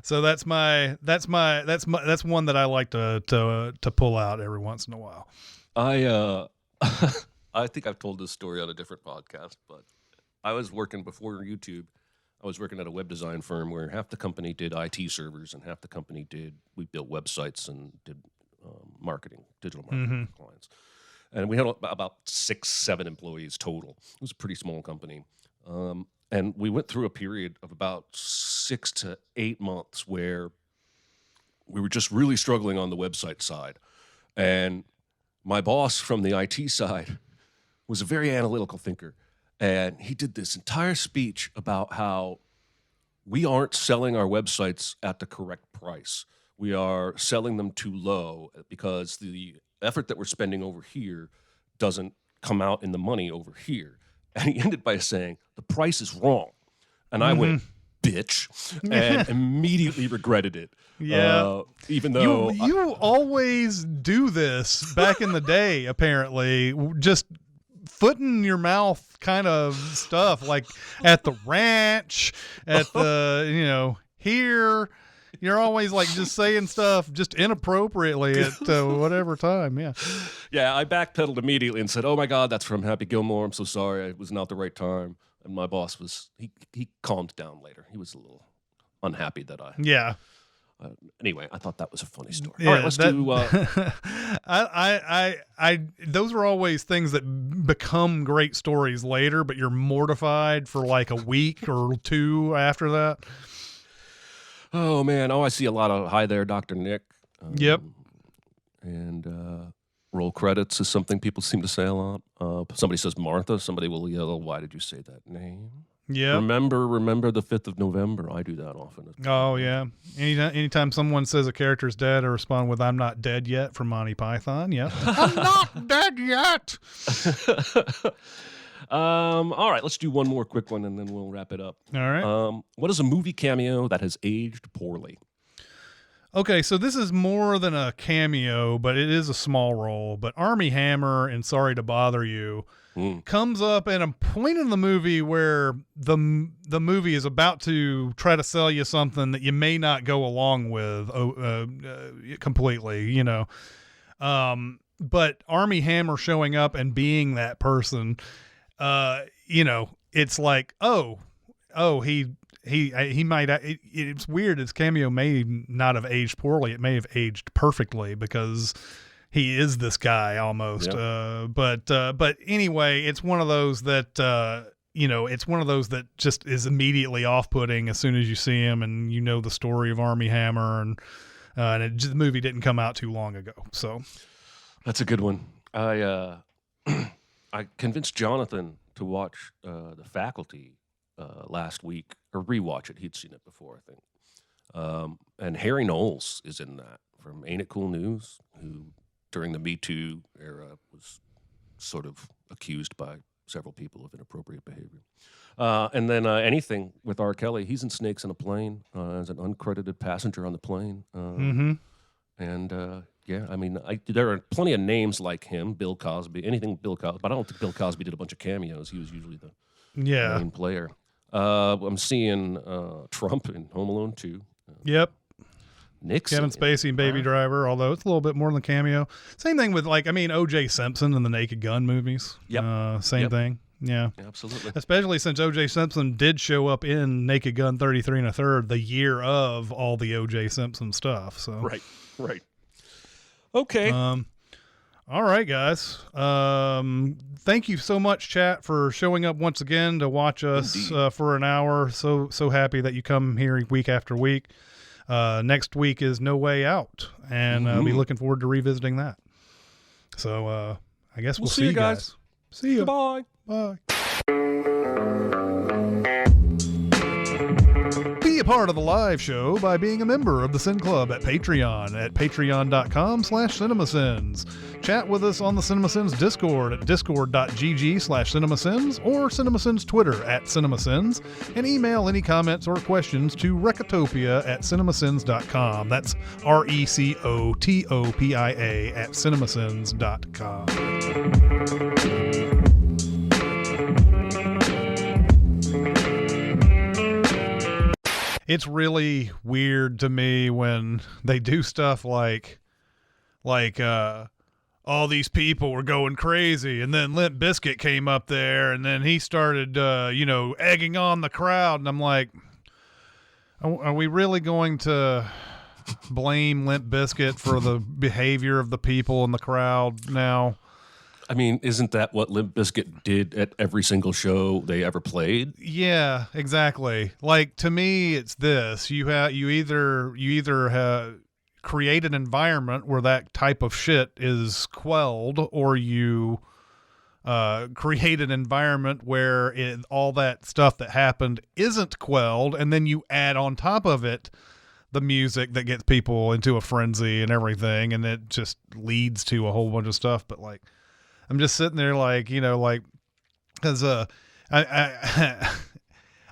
So that's one that I like to pull out every once in a while. I think I've told this story on a different podcast, but I was working before YouTube. I was working at a web design firm where half the company did IT servers and half the company we built websites and did marketing, digital marketing for clients. And we had about 6-7 employees total. It was a pretty small company. And we went through a period of about 6 to 8 months where we were just really struggling on the website side. And my boss from the IT side was a very analytical thinker. And he did this entire speech about how we aren't selling our websites at the correct price. We are selling them too low because the effort that we're spending over here doesn't come out in the money over here. And he ended by saying, the price is wrong. And I went, bitch, and immediately regretted it. Yeah. Even though... You always do this back in the day, apparently. Just foot in your mouth kind of stuff, like at the ranch, at the, here... You're always like just saying stuff just inappropriately at whatever time. Yeah. Yeah. I backpedaled immediately and said, oh my God, that's from Happy Gilmore. I'm so sorry. It was not the right time. And my boss he calmed down later. He was a little unhappy that Yeah. Anyway, I thought that was a funny story. Yeah, all right, let's do. Those are always things that become great stories later, but you're mortified for like a week or two after that. Oh, man. Oh, I see a lot of hi there, Dr. Nick. Yep. And roll credits is something people seem to say a lot. Somebody says Martha. Somebody will yell, why did you say that name? Yeah. Remember the 5th of November. I do that often. Oh, yeah. Anytime someone says a character's dead, I respond with, I'm not dead yet from Monty Python. Yeah. I'm not dead yet. All right, let's do one more quick one and then we'll wrap it up. All right. What is a movie cameo that has aged poorly? Okay, so this is more than a cameo, but it is a small role. But Armie Hammer in Sorry to Bother You comes up at a point in the movie where the movie is about to try to sell you something that you may not go along with completely, But Armie Hammer showing up and being that person, it's like, he might. It's weird. His cameo may not have aged poorly. It may have aged perfectly because he is this guy almost. Yep. But anyway, it's one of those that it's one of those that just is immediately off-putting as soon as you see him and the story of Armie Hammer and the movie didn't come out too long ago. So that's a good one. I convinced Jonathan to watch The Faculty last week, or rewatch it. He'd seen it before, I think. And Harry Knowles is in that from Ain't It Cool News, who during the Me Too era was sort of accused by several people of inappropriate behavior. And then anything with R. Kelly, he's in Snakes on a Plane as an uncredited passenger on the plane. And yeah, I mean, there are plenty of names like him, Bill Cosby, anything Bill Cosby, but I don't think Bill Cosby did a bunch of cameos. He was usually the main player. I'm seeing Trump in Home Alone 2. Yep. Nixon. Kevin Spacey and Baby Driver, although it's a little bit more than a cameo. Same thing with O.J. Simpson in the Naked Gun movies. Yep. Same thing. Yeah. Absolutely. Especially since O.J. Simpson did show up in Naked Gun 33 1/3 the year of all the O.J. Simpson stuff. So Right. Okay. All right, guys. Thank you so much, chat, for showing up once again to watch us for an hour. So happy that you come here week after week. Next week is No Way Out, and I'll be looking forward to revisiting that. So I guess we'll see you guys. See you. Bye. Bye. Be a part of the live show by being a member of the Sin Club at Patreon at patreon.com/cinemasins. Chat with us on the Cinemasins Discord at discord.gg/cinemasins or Cinemasins Twitter at Cinemasins, and email any comments or questions to Recotopia at cinemasins.com. That's RECOTOPIA at cinemasins.com. It's really weird to me when they do stuff like all these people were going crazy, and then Limp Bizkit came up there, and then he started, egging on the crowd, and I'm like, are we really going to blame Limp Bizkit for the behavior of the people in the crowd now? I mean, isn't that what Limp Bizkit did at every single show they ever played? Yeah, exactly. Like, to me, it's this: you either create an environment where that type of shit is quelled, or you create an environment where all that stuff that happened isn't quelled, and then you add on top of it the music that gets people into a frenzy and everything, and it just leads to a whole bunch of stuff. But like, I'm just sitting there because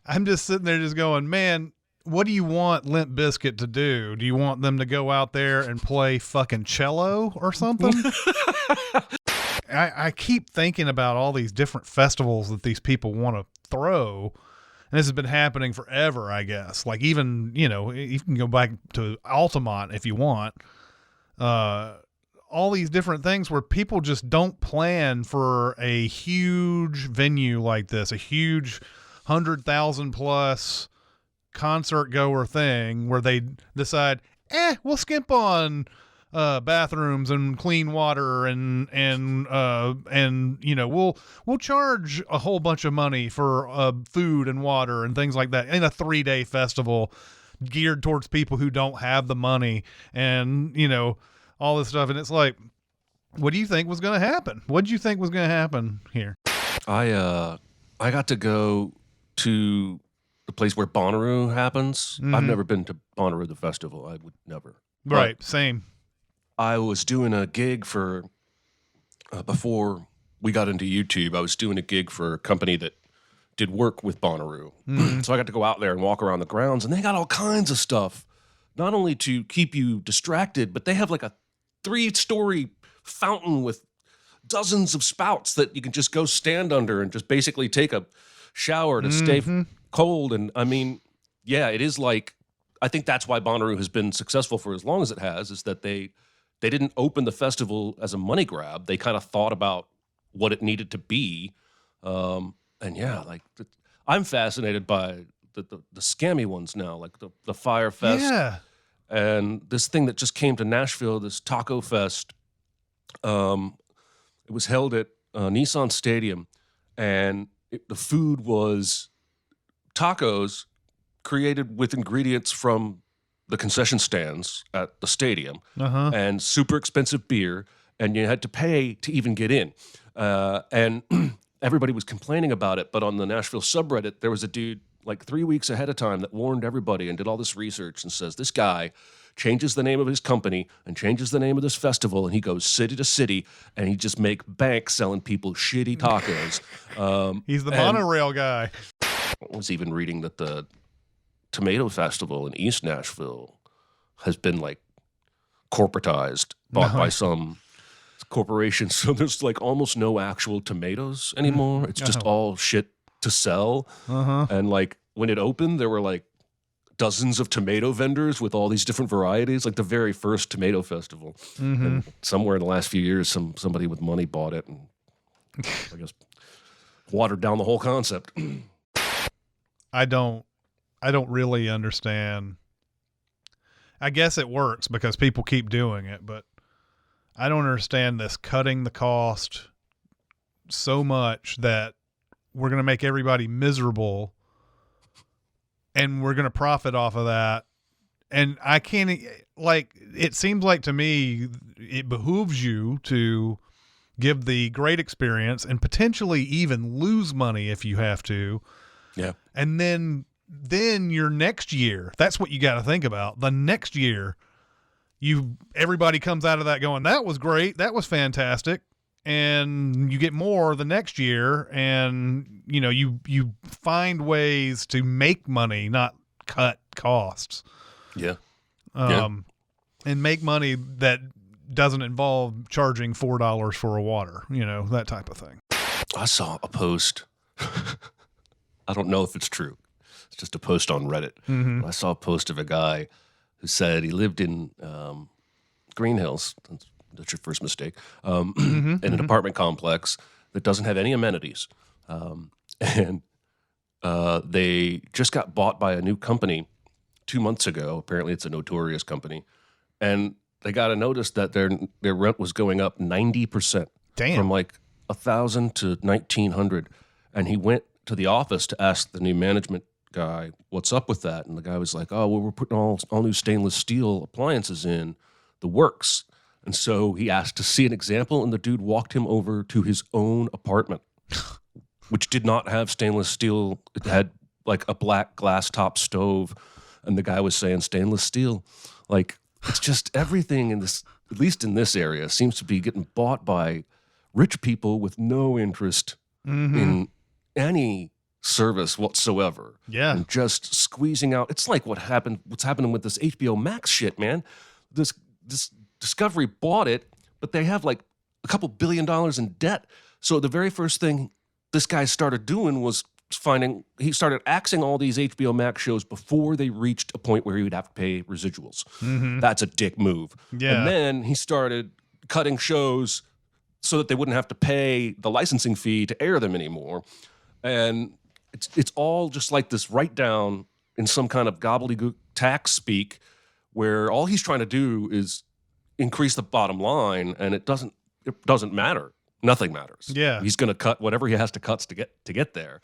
I'm just sitting there just going, man, what do you want Limp Bizkit to do? Do you want them to go out there and play fucking cello or something? I keep thinking about all these different festivals that these people want to throw. And this has been happening forever, I guess. Like, even, you can go back to Altamont if you want. All these different things where people just don't plan for a huge venue like this, a huge 100,000 plus concert goer thing where they decide, we'll skimp on bathrooms and clean water and we'll charge a whole bunch of money for food and water and things like that in a 3-day festival geared towards people who don't have the money, and all this stuff. And it's like, what do you think was going to happen? What did you think was going to happen here? I got to go to the place where Bonnaroo happens. Mm-hmm. I've never been to Bonnaroo, the festival. I would never. Right. But Same. I was doing a gig for, before we got into YouTube, I was doing a gig for a company that did work with Bonnaroo. Mm-hmm. So I got to go out there and walk around the grounds, and they got all kinds of stuff, not only to keep you distracted, but they have like a 3-story fountain with dozens of spouts that you can just go stand under and just basically take a shower to stay cold. And I mean, yeah, it is like, I think that's why Bonnaroo has been successful for as long as it has, is that they didn't open the festival as a money grab. They kind of thought about what it needed to be. And yeah, like I'm fascinated by the scammy ones now, like the Fire Fest. Yeah. And this thing that just came to Nashville, this Taco Fest, it was held at Nissan Stadium, and the food was tacos created with ingredients from the concession stands at the stadium, and super expensive beer, and you had to pay to even get in. And everybody was complaining about it, but on the Nashville subreddit, there was a dude like 3 weeks ahead of time that warned everybody and did all this research and says, this guy changes the name of his company and changes the name of this festival, and he goes city to city, and he just make bank selling people shitty tacos. He's the monorail guy. I was even reading that the Tomato Festival in East Nashville has been like corporatized, bought by some corporation. So there's like almost no actual tomatoes anymore. It's just all shit to sell. And like when it opened, there were like dozens of tomato vendors with all these different varieties, like the very first tomato festival. And somewhere in the last few years, somebody with money bought it and I guess watered down the whole concept. I don't really understand. I guess it works because people keep doing it, but I don't understand this cutting the cost so much that we're going to make everybody miserable and we're going to profit off of that. And I can't, like, it seems like to me, it behooves you to give the great experience, and potentially even lose money if you have to. Yeah. And then your next year, that's what you got to think about. The next year, everybody comes out of that going, that was great, that was fantastic, and you get more the next year, and you find ways to make money, not cut costs. Yeah. And make money that doesn't involve charging $4 for a water, that type of thing. I saw a post. I don't know if it's true. It's just a post on Reddit. Mm-hmm. I saw a post of a guy who said he lived in Green Hills. That's your first mistake. In an apartment complex that doesn't have any amenities. And they just got bought by a new company 2 months ago. Apparently it's a notorious company. And they got a notice that their rent was going up 90%. Damn. From like $1,000 to $1,900. And he went to the office to ask the new management guy, what's up with that? And the guy was like, oh, well, we're putting all new stainless steel appliances in the works. And so he asked to see an example, and the dude walked him over to his own apartment, which did not have stainless steel. It had like a black glass top stove. And the guy was saying stainless steel. Like, it's just everything in this, at least in this area, seems to be getting bought by rich people with no interest in any service whatsoever. Yeah. And just squeezing out. It's like what's happening with this HBO Max shit, man. This Discovery bought it, but they have like a couple $1 billion in debt. So the very first thing this guy started doing was he started axing all these HBO Max shows before they reached a point where he would have to pay residuals. That's a dick move. Yeah. And then he started cutting shows so that they wouldn't have to pay the licensing fee to air them anymore. And it's all just like this write down in some kind of gobbledygook tax speak where all he's trying to do is increase the bottom line, and it doesn't matter. Nothing matters. Yeah. He's going to cut whatever he has to cut to get there.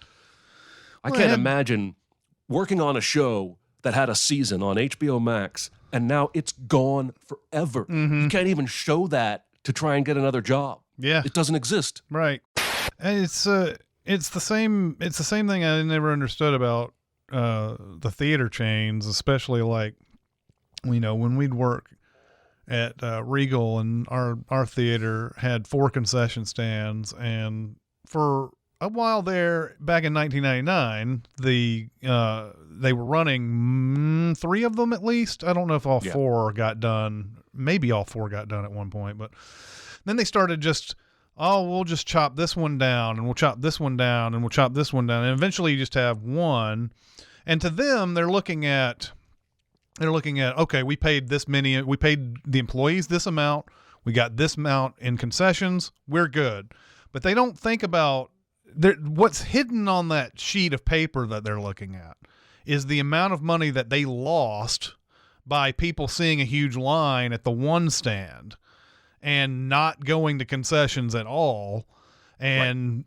I can't imagine working on a show that had a season on HBO Max and now it's gone forever. You can't even show that to try and get another job. Yeah. It doesn't exist. Right. And it's the same thing I never understood about the theater chains, especially like, when we'd work at Regal, and our theater had 4 concession stands, and for a while there, back in 1999, they were running 3 of them at least. I don't know if all 4 got done. Maybe all 4 got done at one point, but then they started just, we'll just chop this one down, and we'll chop this one down, and we'll chop this one down, and eventually you just have one. And to them, they're looking at, okay, we paid the employees this amount, we got this amount in concessions, we're good. But they don't think about what's hidden on that sheet of paper that they're looking at is the amount of money that they lost by people seeing a huge line at the one stand and not going to concessions at all. And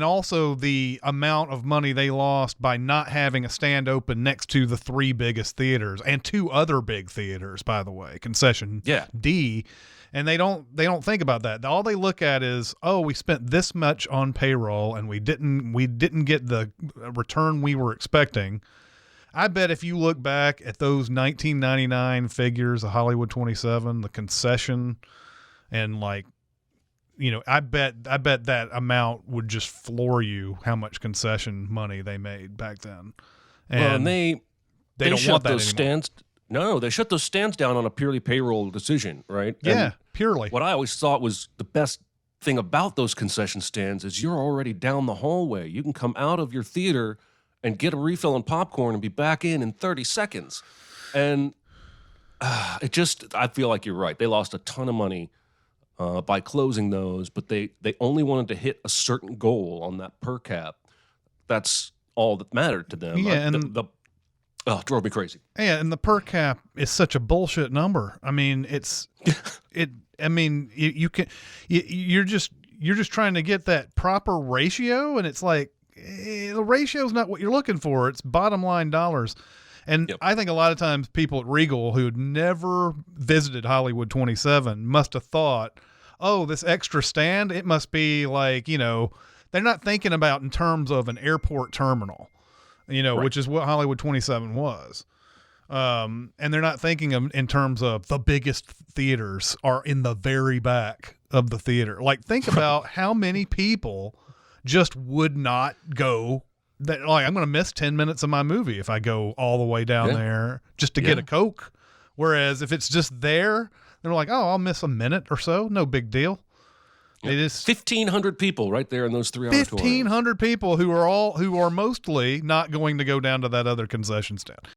also the amount of money they lost by not having a stand open next to the 3 biggest theaters and 2 other big theaters, by the way, concession D. And they don't think about that. All they look at is, we spent this much on payroll and we didn't get the return we were expecting. I bet if you look back at those 1999 figures of Hollywood 27, the concession, and like, I bet that amount would just floor you how much concession money they made back then. And they don't want that those anymore. stands. No, they shut those stands down on a purely payroll decision, right? Yeah, And purely. what I always thought was the best thing about those concession stands is you're already down the hallway. You can come out of your theater and get a refill on popcorn and be back in 30 seconds. And I feel like you're right. They lost a ton of money by closing those, but they only wanted to hit a certain goal on that per cap. That's all that mattered to them. Yeah, it drove me crazy. Yeah, and the per cap is such a bullshit number. I mean, you're just trying to get that proper ratio, and it's like the ratio is not what you're looking for. It's bottom line dollars. And I think a lot of times people at Regal who had never visited Hollywood 27 must have thought, oh, this extra stand, it must be like, they're not thinking about in terms of an airport terminal, which is what Hollywood 27 was. And they're not thinking in terms of the biggest theaters are in the very back of the theater. Like, think about how many people just would not go. That I'm going to miss 10 minutes of my movie if I go all the way down there just to get a Coke. Whereas if it's just there, they're like, oh, I'll miss a minute or so. No big deal. It is 1,500 people right there in those 3 auditoriums. 1,500 people who are mostly not going to go down to that other concession stand.